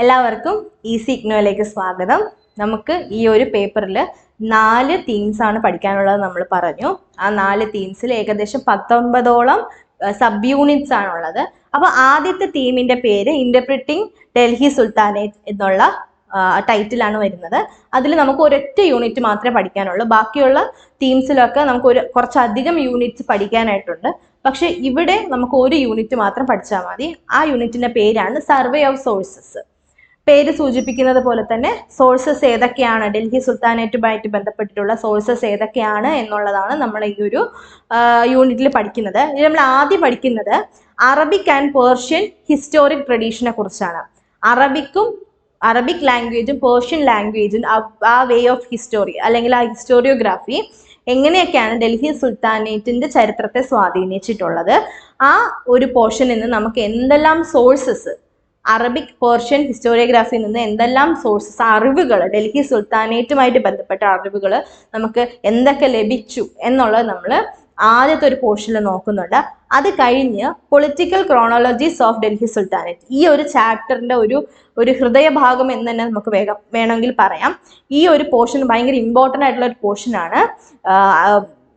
എല്ലാവർക്കും ഈസി ഇഗ്നോയിലേക്ക് സ്വാഗതം. നമുക്ക് ഈ ഒരു പേപ്പറിൽ 4 തീംസ് ആണ് പഠിക്കാനുള്ളത് നമ്മൾ പറഞ്ഞു. ആ 4 തീംസിൽ ഏകദേശം 19ഓളം സബ് യൂണിറ്റ്സ് ആണുള്ളത്. അപ്പോൾ ആദ്യത്തെ തീമിന്റെ പേര് ഇന്റർപ്രിറ്റിംഗ് ഡൽഹി സുൽത്താനേറ്റ് എന്നുള്ള ടൈറ്റിലാണ് വരുന്നത്. അതിൽ നമുക്ക് ഒരൊറ്റ യൂണിറ്റ് മാത്രമേ പഠിക്കാനുള്ളൂ. ബാക്കിയുള്ള തീംസിലൊക്കെ നമുക്ക് കുറച്ചധികം യൂണിറ്റ്സ് പഠിക്കാനായിട്ടുണ്ട്. പക്ഷെ ഇവിടെ നമുക്ക് ഒരു യൂണിറ്റ് മാത്രം പഠിച്ചാൽ മതി. ആ യൂണിറ്റിന്റെ പേരാണ് സർവേ ഓഫ് സോഴ്സസ്. പേര് സൂചിപ്പിക്കുന്നത് പോലെ തന്നെ സോഴ്സസ് ഏതൊക്കെയാണ്, ഡൽഹി സുൽത്താനേറ്റുമായിട്ട് ബന്ധപ്പെട്ടിട്ടുള്ള സോഴ്സസ് ഏതൊക്കെയാണ് എന്നുള്ളതാണ് നമ്മൾ ഈ ഒരു യൂണിറ്റിൽ പഠിക്കുന്നത്. ഇതിൽ നമ്മൾ ആദ്യം പഠിക്കുന്നത് അറബിക് ആൻഡ് പേർഷ്യൻ ഹിസ്റ്റോറിക് ട്രഡീഷനെ കുറിച്ചാണ്. അറബിക് ലാംഗ്വേജും പേർഷ്യൻ ലാംഗ്വേജും ആ വേ ഓഫ് ഹിസ്റ്റോറി അല്ലെങ്കിൽ ആ ഹിസ്റ്റോറിയോഗ്രാഫി എങ്ങനെയൊക്കെയാണ് ഡൽഹി സുൽത്താനേറ്റിന്റെ ചരിത്രത്തെ സ്വാധീനിച്ചിട്ടുള്ളത്, ആ ഒരു പോർഷനിൽ നിന്ന് നമുക്ക് എന്തെല്ലാം സോഴ്സസ്, അറബിക് പേർഷ്യൻ ഹിസ്റ്റോറിയോഗ്രാഫിയിൽ നിന്ന് എന്തെല്ലാം സോഴ്സസ്, അറിവുകൾ, ഡൽഹി സുൽത്താനേറ്റുമായിട്ട് ബന്ധപ്പെട്ട അറിവുകൾ നമുക്ക് എന്തൊക്കെ ലഭിച്ചു എന്നുള്ളത് നമ്മൾ ആദ്യത്തെ ഒരു പോർഷനിൽ നോക്കുന്നുണ്ട്. അത് കഴിഞ്ഞ് പൊളിറ്റിക്കൽ ക്രോണോളജീസ് ഓഫ് ഡൽഹി സുൽത്താനേറ്റ്, ഈ ഒരു ചാപ്റ്ററിന്റെ ഒരു ഹൃദയഭാഗം എന്ന് തന്നെ നമുക്ക് വേണമെങ്കിൽ പറയാം. ഈ ഒരു പോർഷൻ ഭയങ്കര ഇമ്പോർട്ടൻ്റ് ആയിട്ടുള്ള ഒരു പോർഷനാണ്.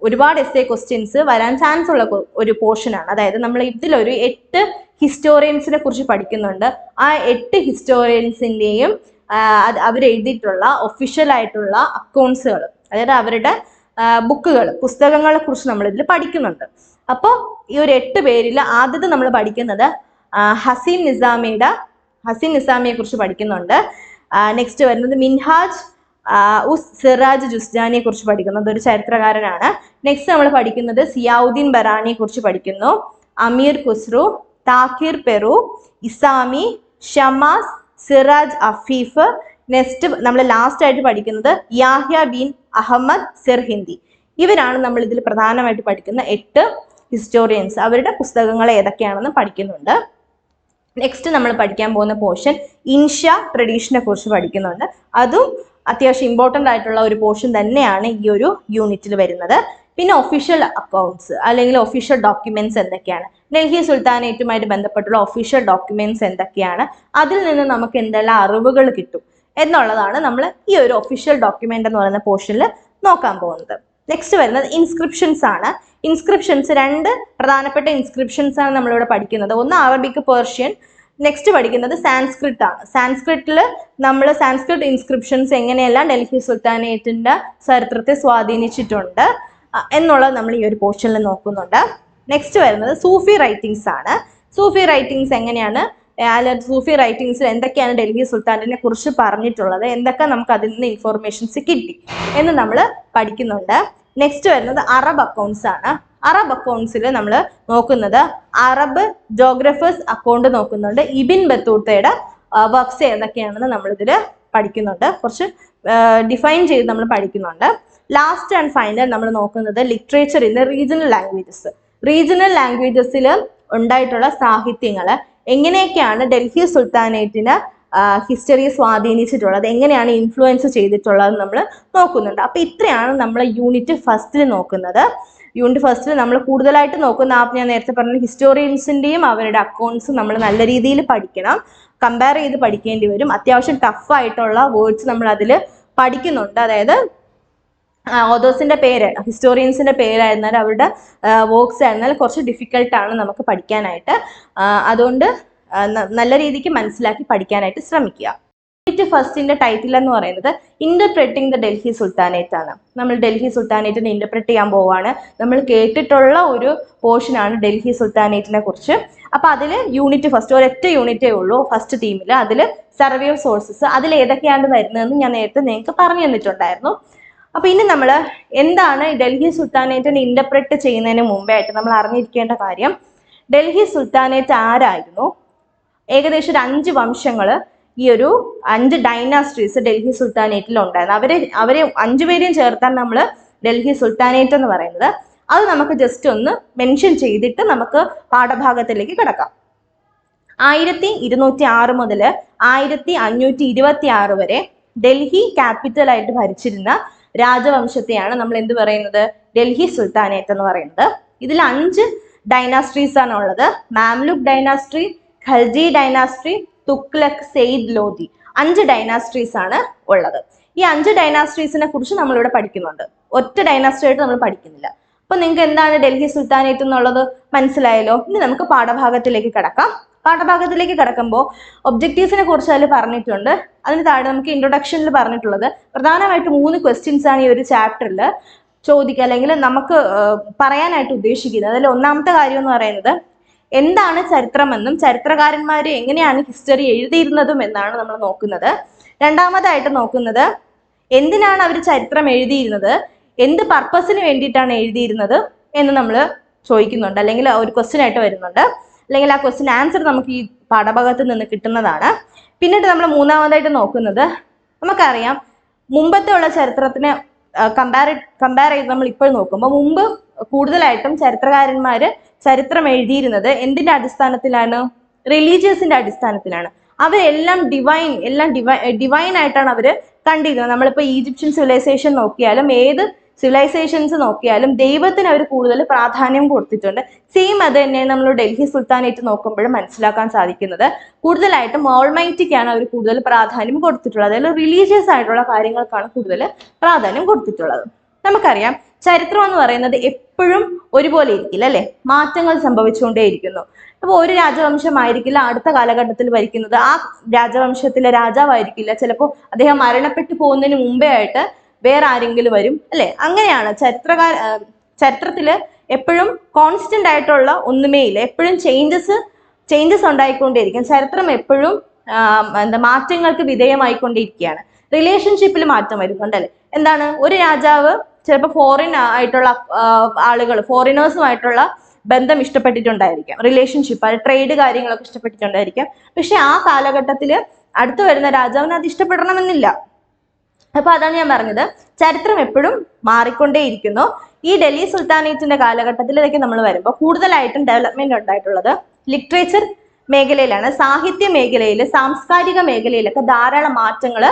ഒരുപാട് എസ്സേ ക്വസ്റ്റ്യൻസ് വരാൻ ചാൻസ് ഉള്ള ഒരു പോർഷനാണ്. അതായത് നമ്മൾ ഇതിലൊരു 8 ഹിസ്റ്റോറിയൻസിനെ കുറിച്ച് പഠിക്കുന്നുണ്ട്. ആ 8 ഹിസ്റ്റോറിയൻസിൻ്റെയും അവരെഴുതിയിട്ടുള്ള ഒഫീഷ്യൽ ആയിട്ടുള്ള അക്കൗണ്ട്സുകൾ, അതായത് അവരുടെ ബുക്കുകൾ, പുസ്തകങ്ങളെ കുറിച്ച് നമ്മൾ ഇതിൽ പഠിക്കുന്നുണ്ട്. അപ്പോൾ ഈ ഒരു 8 പേരിൽ ആദ്യത്തെ നമ്മൾ പഠിക്കുന്നത് ഹസീൻ നിസാമിയെ കുറിച്ച് പഠിക്കുന്നുണ്ട്. നെക്സ്റ്റ് വരുന്നത് മിൻഹാജ് ഉസ് സിറാജ് ജുസ്ജാനിയെ കുറിച്ച് പഠിക്കുന്നത്, ഒരു ചരിത്രകാരനാണ്. നെക്സ്റ്റ് നമ്മൾ പഠിക്കുന്നത് സിയാവുദ്ദീൻ ബറാനിയെ കുറിച്ച് പഠിക്കുന്നു. അമീർ ഖുസ്രു, താഹിർ പെറു, ഇസാമി, ഷമാസ്, സിറാജ് അഫീഫ്. നെക്സ്റ്റ് നമ്മൾ ലാസ്റ്റ് ആയിട്ട് പഠിക്കുന്നത് യാഹ്യ ബിൻ അഹമ്മദ് സിർഹിന്ദി. ഇവരാണ് നമ്മൾ ഇതിൽ പ്രധാനമായിട്ട് പഠിക്കുന്ന 8 ഹിസ്റ്റോറിയൻസ്. അവരുടെ പുസ്തകങ്ങൾ ഏതൊക്കെയാണെന്ന് പഠിക്കുന്നുണ്ട്. നെക്സ്റ്റ് നമ്മൾ പഠിക്കാൻ പോകുന്ന പോർഷൻ ഇൻഷ ട്രഡീഷനെ കുറിച്ച് പഠിക്കുന്നുണ്ട്. അതും അത്യാവശ്യം ഇമ്പോർട്ടൻ്റ് ആയിട്ടുള്ള ഒരു പോർഷൻ തന്നെയാണ് ഈ ഒരു യൂണിറ്റിൽ വരുന്നത്. പിന്നെ ഒഫീഷ്യൽ അക്കൗണ്ട്സ് അല്ലെങ്കിൽ ഒഫീഷ്യൽ ഡോക്യുമെന്റ്സ് എന്തൊക്കെയാണ്, ഡൽഹി സുൽത്താനേറ്റുമായിട്ട് ബന്ധപ്പെട്ടുള്ള ഒഫീഷ്യൽ ഡോക്യുമെന്റ്സ് എന്തൊക്കെയാണ്, അതിൽ നിന്ന് നമുക്ക് എന്തെല്ലാം അറിവുകൾ കിട്ടും എന്നുള്ളതാണ് നമ്മൾ ഈ ഒരു ഒഫീഷ്യൽ ഡോക്യുമെന്റ് എന്ന് പറയുന്ന പോർഷനിൽ നോക്കാൻ പോകുന്നത്. നെക്സ്റ്റ് വരുന്നത് ഇൻസ്ക്രിപ്ഷൻസ് ആണ്. ഇൻസ്ക്രിപ്ഷൻസ് 2 പ്രധാനപ്പെട്ട ഇൻസ്ക്രിപ്ഷൻസ് ആണ് നമ്മളിവിടെ പഠിക്കുന്നത്. ഒന്ന് അറബിക്, പേർഷ്യൻ. നെക്സ്റ്റ് പഠിക്കുന്നത് സാൻസ്ക്രിറ്റ് ആണ്. സാൻസ്ക്രിറ്റ് ഇൻസ്ക്രിപ്ഷൻസ് എങ്ങനെയെല്ലാം ഡൽഹി സുൽത്താനേറ്റിന്റെ ചരിത്രത്തെ സ്വാധീനിച്ചിട്ടുണ്ട് എന്നുള്ളത് നമ്മൾ ഈ ഒരു പോർഷനിൽ നോക്കുന്നുണ്ട്. നെക്സ്റ്റ് വരുന്നത് സൂഫി റൈറ്റിംഗ്സ് ആണ്. സൂഫി റൈറ്റിംഗ്സ് എങ്ങനെയാണ്, സൂഫി റൈറ്റിംഗ്സിൽ എന്തൊക്കെയാണ് ഡൽഹി സുൽത്താനെ കുറിച്ച് പറഞ്ഞിട്ടുള്ളത്, എന്തൊക്കെ നമുക്ക് അതിൽ നിന്ന് ഇൻഫോർമേഷൻസ് കിട്ടി എന്ന് നമ്മൾ പഠിക്കുന്നുണ്ട്. നെക്സ്റ്റ് വരുന്നത് അറബ് അക്കൗണ്ട്സ് ആണ്. അറബ് അക്കൗണ്ട്സിൽ നമ്മൾ നോക്കുന്നത് അറബ് ജോഗ്രഫേഴ്സ് അക്കൗണ്ട് നോക്കുന്നുണ്ട്. ഇബിൻ ബത്തൂത്തയുടെ വർക്ക്സ് ഏതൊക്കെയാണെന്ന് നമ്മളിതിൽ പഠിക്കുന്നുണ്ട്. കുറച്ച് ഡിഫൈൻ ചെയ്ത് നമ്മൾ പഠിക്കുന്നുണ്ട്. ലാസ്റ്റ് ആൻഡ് ഫൈനൽ നമ്മൾ നോക്കുന്നത് literature in regional languages. Regional ലാംഗ്വേജസിൽ ഉണ്ടായിട്ടുള്ള സാഹിത്യങ്ങൾ എങ്ങനെയൊക്കെയാണ് ഡൽഹി സുൽത്താനേറ്റിന് ഹിസ്റ്ററിയെ സ്വാധീനിച്ചിട്ടുള്ളത്, എങ്ങനെയാണ് ഇൻഫ്ലുവൻസ് ചെയ്തിട്ടുള്ളത് നമ്മൾ നോക്കുന്നുണ്ട്. അപ്പോൾ ഇത്രയാണ് നമ്മൾ യൂണിറ്റ് ഫസ്റ്റിൽ നോക്കുന്നത്. യൂണിറ്റ് ഫസ്റ്റിൽ നമ്മൾ കൂടുതലായിട്ട് നോക്കുന്ന ഞാൻ നേരത്തെ പറഞ്ഞ ഹിസ്റ്റോറിയൻസിൻ്റെയും അവരുടെ അക്കൗണ്ട്സും നമ്മൾ നല്ല രീതിയിൽ പഠിക്കണം, കമ്പയർ ചെയ്ത് പഠിക്കേണ്ടി വരും. അത്യാവശ്യം ടഫായിട്ടുള്ള വേർഡ്സ് നമ്മൾ അതിൽ പഠിക്കുന്നുണ്ട്. അതായത് ഓതേഴ്സിന്റെ പേര്, ഹിസ്റ്റോറിയൻസിന്റെ പേരായിരുന്നാൽ അവരുടെ വർക്ക്സ് ആയിരുന്നാൽ കുറച്ച് ഡിഫിക്കൽട്ടാണ് നമുക്ക് പഠിക്കാനായിട്ട്. അതുകൊണ്ട് നല്ല രീതിക്ക് മനസ്സിലാക്കി പഠിക്കാനായിട്ട് ശ്രമിക്കുക. യൂണിറ്റ് ഫസ്റ്റിന്റെ ടൈറ്റിൽ എന്ന് പറയുന്നത് ഇന്റർപ്രറ്റിംഗ് ദ ഡൽഹി സുൽത്താനേറ്റ് ആണ്. നമ്മൾ ഡൽഹി സുൽത്താനേറ്റിനെ ഇന്റർപ്രറ്റ് ചെയ്യാൻ പോവാണ്. നമ്മൾ കേട്ടിട്ടുള്ള ഒരു പോർഷനാണ് ഡൽഹി സുൽത്താനേറ്റിനെ കുറിച്ച്. അപ്പൊ അതിൽ യൂണിറ്റ് ഫസ്റ്റ് ഒരൊറ്റ യൂണിറ്റേ ഉള്ളൂ ഫസ്റ്റ് തീമിൽ. അതിൽ സർവേ ഓഫ് സോഴ്സസ്, അതിൽ ഏതൊക്കെയാണ് വരുന്നതെന്ന് ഞാൻ നേരത്തെ നിങ്ങൾക്ക് പറഞ്ഞു തന്നിട്ടുണ്ടായിരുന്നു. അപ്പൊ ഇനി നമ്മൾ എന്താണ് ഡൽഹി സുൽത്താനേറ്റിനെ ഇന്റർപ്രറ്റ് ചെയ്യുന്നതിന് മുമ്പായിട്ട് നമ്മൾ അറിഞ്ഞിരിക്കേണ്ട കാര്യം, ഡൽഹി സുൽത്താനേറ്റ് ആരായിരുന്നു, ഏകദേശം ഒരു 5 വംശങ്ങൾ, ഈ ഒരു 5 ഡൈനാസ്ട്രീസ് ഡൽഹി സുൽത്താനേറ്റിൽ ഉണ്ടായിരുന്നു. അവരെ 5 പേരെയും ചേർത്താണ് നമ്മൾ ഡൽഹി സുൽത്താനേറ്റ് എന്ന് പറയുന്നത്. അത് നമുക്ക് ജസ്റ്റ് ഒന്ന് മെൻഷൻ ചെയ്തിട്ട് നമുക്ക് പാഠഭാഗത്തിലേക്ക് കിടക്കാം. 1206 മുതൽ 1526 വരെ ഡൽഹി ക്യാപിറ്റൽ ആയിട്ട് ഭരിച്ചിരുന്ന രാജവംശത്തെയാണ് നമ്മൾ എന്ത് പറയുന്നത്, ഡൽഹി സുൽത്താനേറ്റ് എന്ന് പറയുന്നത്. ഇതിൽ 5 ഡൈനാസ്ട്രീസ് ആണ് ഉള്ളത്. മാംലുക് ഡൈനാസ്ട്രി, ഖൽജി ഡൈനാസ്ട്രി, തുഗ്ലക്, സെയ്ദ്, ലോധി 5 ഡൈനാസ്ട്രീസ് ആണ് ഉള്ളത്. ഈ 5 ഡൈനാസ്ട്രീസിനെ കുറിച്ച് നമ്മളിവിടെ പഠിക്കുന്നുണ്ട്. ഒറ്റ ഡൈനാസ്ട്രി ആയിട്ട് നമ്മൾ പഠിക്കുന്നില്ല. അപ്പൊ നിങ്ങൾക്ക് എന്താണ് ഡൽഹി സുൽത്താനേറ്റ് എന്നുള്ളത് മനസ്സിലായല്ലോ. ഇനി നമുക്ക് പാഠഭാഗത്തിലേക്ക് കിടക്കാം. പാഠഭാഗത്തിലേക്ക് കിടക്കുമ്പോൾ ഒബ്ജക്റ്റീവ്സിനെ കുറിച്ച് അതിൽ പറഞ്ഞിട്ടുണ്ട്. അതിന് താഴെ നമുക്ക് ഇൻട്രൊഡക്ഷനിൽ പറഞ്ഞിട്ടുള്ളത് പ്രധാനമായിട്ട് 3 ക്വസ്റ്റ്യൻസ് ആണ് ഈ ഒരു ചാപ്റ്ററിൽ ചോദിക്കുക അല്ലെങ്കിൽ നമുക്ക് പറയാനായിട്ട് ഉദ്ദേശിക്കുന്നത്. അതിൽ ഒന്നാമത്തെ കാര്യം എന്ന് പറയുന്നത് എന്താണ് ചരിത്രമെന്നും ചരിത്രകാരന്മാർ എങ്ങനെയാണ് ഹിസ്റ്ററി എഴുതിയിരുന്നതും എന്നാണ് നമ്മൾ നോക്കുന്നത്. രണ്ടാമതായിട്ട് നോക്കുന്നത് എന്തിനാണ് അവർ ചരിത്രം എഴുതിയിരുന്നത്, എന്ത് പർപ്പസിന് വേണ്ടിയിട്ടാണ് എഴുതിയിരുന്നത് എന്ന് നമ്മൾ ചോദിക്കുന്നുണ്ട്, അല്ലെങ്കിൽ ഒരു ക്വസ്റ്റ്യൻ ആയിട്ട് വരുന്നുണ്ട്, അല്ലെങ്കിൽ ആ ക്വസ്റ്റ്യൻ ആൻസർ നമുക്ക് ഈ പാഠഭാഗത്ത് നിന്ന് കിട്ടുന്നതാണ്. പിന്നീട് നമ്മൾ മൂന്നാമതായിട്ട് നോക്കുന്നത് നമുക്കറിയാം മുമ്പത്തെ ഉള്ള ചരിത്രത്തിന് കമ്പയർ ചെയ്ത് നമ്മൾ ഇപ്പോൾ നോക്കുമ്പോൾ മുമ്പ് കൂടുതലായിട്ടും ചരിത്രകാരന്മാർ ചരിത്രം എഴുതിയിരുന്നത് എന്തിന്റെ അടിസ്ഥാനത്തിലാണ്? റിലീജിയസിന്റെ അടിസ്ഥാനത്തിലാണ്. അവരെല്ലാം ഡിവൈൻ ആയിട്ടാണ് അവർ കണ്ടിരുന്നത്. നമ്മളിപ്പോൾ ഈജിപ്ഷ്യൻ സിവിലൈസേഷൻ നോക്കിയാലും ഏത് സിവിലൈസേഷൻസ് നോക്കിയാലും ദൈവത്തിന് അവർ കൂടുതൽ പ്രാധാന്യം കൊടുത്തിട്ടുണ്ട്. സെയിം അത് തന്നെ നമ്മൾ ഡൽഹി സുൽത്താനേറ്റ് നോക്കുമ്പോഴും മനസ്സിലാക്കാൻ സാധിക്കുന്നത്. കൂടുതലായിട്ടും ഓൾമൈറ്റിക്കാണ് അവർ കൂടുതൽ പ്രാധാന്യം കൊടുത്തിട്ടുള്ളത്. അതിൽ റിലീജിയസ് ആയിട്ടുള്ള കാര്യങ്ങൾക്കാണ് കൂടുതൽ പ്രാധാന്യം കൊടുത്തിട്ടുള്ളത്. നമുക്കറിയാം ചരിത്രം എന്ന് പറയുന്നത് എപ്പോഴും ഒരുപോലെ ഇരിക്കില്ല, അല്ലെ? മാറ്റങ്ങൾ സംഭവിച്ചുകൊണ്ടേയിരിക്കുന്നു. അപ്പോൾ ഒരു രാജവംശമായിരിക്കില്ല അടുത്ത കാലഘട്ടത്തിൽ ഭരിക്കുന്നത്, ആ രാജവംശത്തിലെ രാജാവായിരിക്കില്ല, ചിലപ്പോൾ അദ്ദേഹം മരണപ്പെട്ടു പോകുന്നതിന് മുമ്പേ ആയിട്ട് വേറെ ആരെങ്കിലും വരും, അല്ലെ? അങ്ങനെയാണ് ചരിത്രത്തിൽ എപ്പോഴും കോൺസ്റ്റന്റ് ആയിട്ടുള്ള ഒന്നുമേ ഇല്ല. എപ്പോഴും ചേഞ്ചസ് ഉണ്ടായിക്കൊണ്ടേയിരിക്കും. ചരിത്രം എപ്പോഴും മാറ്റങ്ങൾക്ക് വിധേയമായിക്കൊണ്ടിരിക്കുകയാണ്. റിലേഷൻഷിപ്പിൽ മാറ്റം വരുന്നുണ്ട്, അല്ലെ? എന്താണ്, ഒരു രാജാവ് ചിലപ്പോൾ ഫോറിൻ ആയിട്ടുള്ള ആളുകൾ, ഫോറിനേഴ്സുമായിട്ടുള്ള ബന്ധം ഇഷ്ടപ്പെട്ടിട്ടുണ്ടായിരിക്കാം, റിലേഷൻഷിപ്പ്, ട്രേഡ് കാര്യങ്ങളൊക്കെ ഇഷ്ടപ്പെട്ടിട്ടുണ്ടായിരിക്കാം. പക്ഷെ ആ കാലഘട്ടത്തിൽ അടുത്ത് വരുന്ന രാജാവിന് അത് ഇഷ്ടപ്പെടണമെന്നില്ല. അപ്പൊ അതാണ് ഞാൻ പറഞ്ഞത്, ചരിത്രം എപ്പോഴും മാറിക്കൊണ്ടേയിരിക്കുന്നു. ഈ ഡൽഹി സുൽത്താനേറ്റിന്റെ കാലഘട്ടത്തിലേക്ക് നമ്മൾ വരുമ്പോൾ കൂടുതലായിട്ടും ഡെവലപ്മെന്റ് ഉണ്ടായിട്ടുള്ളത് ലിറ്ററേച്ചർ മേഖലയിലാണ്. സാഹിത്യ മേഖലയിൽ, സാംസ്കാരിക മേഖലയിലൊക്കെ ധാരാളം മാറ്റങ്ങൾ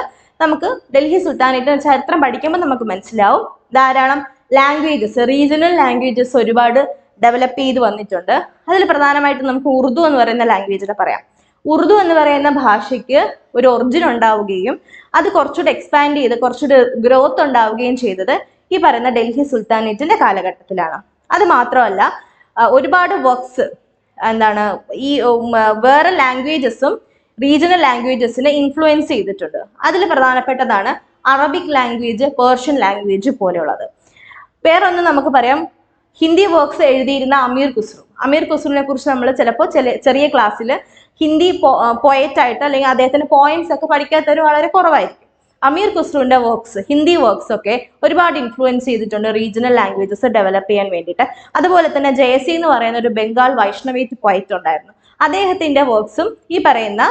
നമുക്ക് ഡൽഹി സുൽത്താനേറ്റിന്റെ ചരിത്രം പഠിക്കുമ്പോൾ നമുക്ക് മനസ്സിലാവും. ധാരാളം ലാംഗ്വേജസ്, റീജിയണൽ ലാംഗ്വേജസ് ഒരുപാട് ഡെവലപ്പ് ചെയ്ത് വന്നിട്ടുണ്ട്. അതിൽ പ്രധാനമായിട്ടും നമുക്ക് ഉറുദു എന്ന് പറയുന്ന ലാംഗ്വേജിനെ പറയാം. ഉറുദു എന്ന് പറയുന്ന ഭാഷയ്ക്ക് ഒരു ഒറിജിൻ ഉണ്ടാവുകയും അത് കുറച്ചുകൂടെ എക്സ്പാൻഡ് ചെയ്ത് കുറച്ചുകൂടെ ഗ്രോത്ത് ഉണ്ടാവുകയും ചെയ്തത് ഈ പറയുന്ന ഡൽഹി സുൽത്താനേറ്റിന്റെ കാലഘട്ടത്തിലാണ്. അത് മാത്രമല്ല ഒരുപാട് വർക്ക്സ് ഈ വേറെ ലാംഗ്വേജസും റീജിയണൽ ലാംഗ്വേജസിനെ ഇൻഫ്ലുവൻസ് ചെയ്തിട്ടുണ്ട്. അതിൽ പ്രധാനപ്പെട്ടതാണ് അറബിക് ലാംഗ്വേജ്, പേർഷ്യൻ ലാംഗ്വേജ് പോലെയുള്ളത്. വേറൊന്ന് നമുക്ക് പറയാം, ഹിന്ദി വർക്ക്സ് എഴുതിയിരുന്ന അമീർ ഖുസ്രുവിനെ കുറിച്ച് നമ്മൾ ചിലപ്പോൾ ചെറിയ ക്ലാസ്സിൽ ഹിന്ദി പോയറ്റ് ആയിട്ട് അല്ലെങ്കിൽ അദ്ദേഹത്തിന്റെ പോയിന്റ്സ് ഒക്കെ പഠിക്കാത്തവർ വളരെ കുറവായിരിക്കും. അമീർ ഖുസ്രുവിന്റെ വർക്ക്സ്, ഹിന്ദി വർക്ക്സ് ഒക്കെ ഒരുപാട് ഇൻഫ്ലുവൻസ് ചെയ്തിട്ടുണ്ട് റീജിയണൽ ലാംഗ്വേജസ് ഡെവലപ്പ് ചെയ്യാൻ വേണ്ടിയിട്ട്. അതുപോലെ തന്നെ ജയസി എന്ന് പറയുന്ന ഒരു ബംഗാൾ വൈഷ്ണവേറ്റ് പോയറ്റ് ഉണ്ടായിരുന്നു. അദ്ദേഹത്തിന്റെ വർക്ക്സും ഈ പറയുന്ന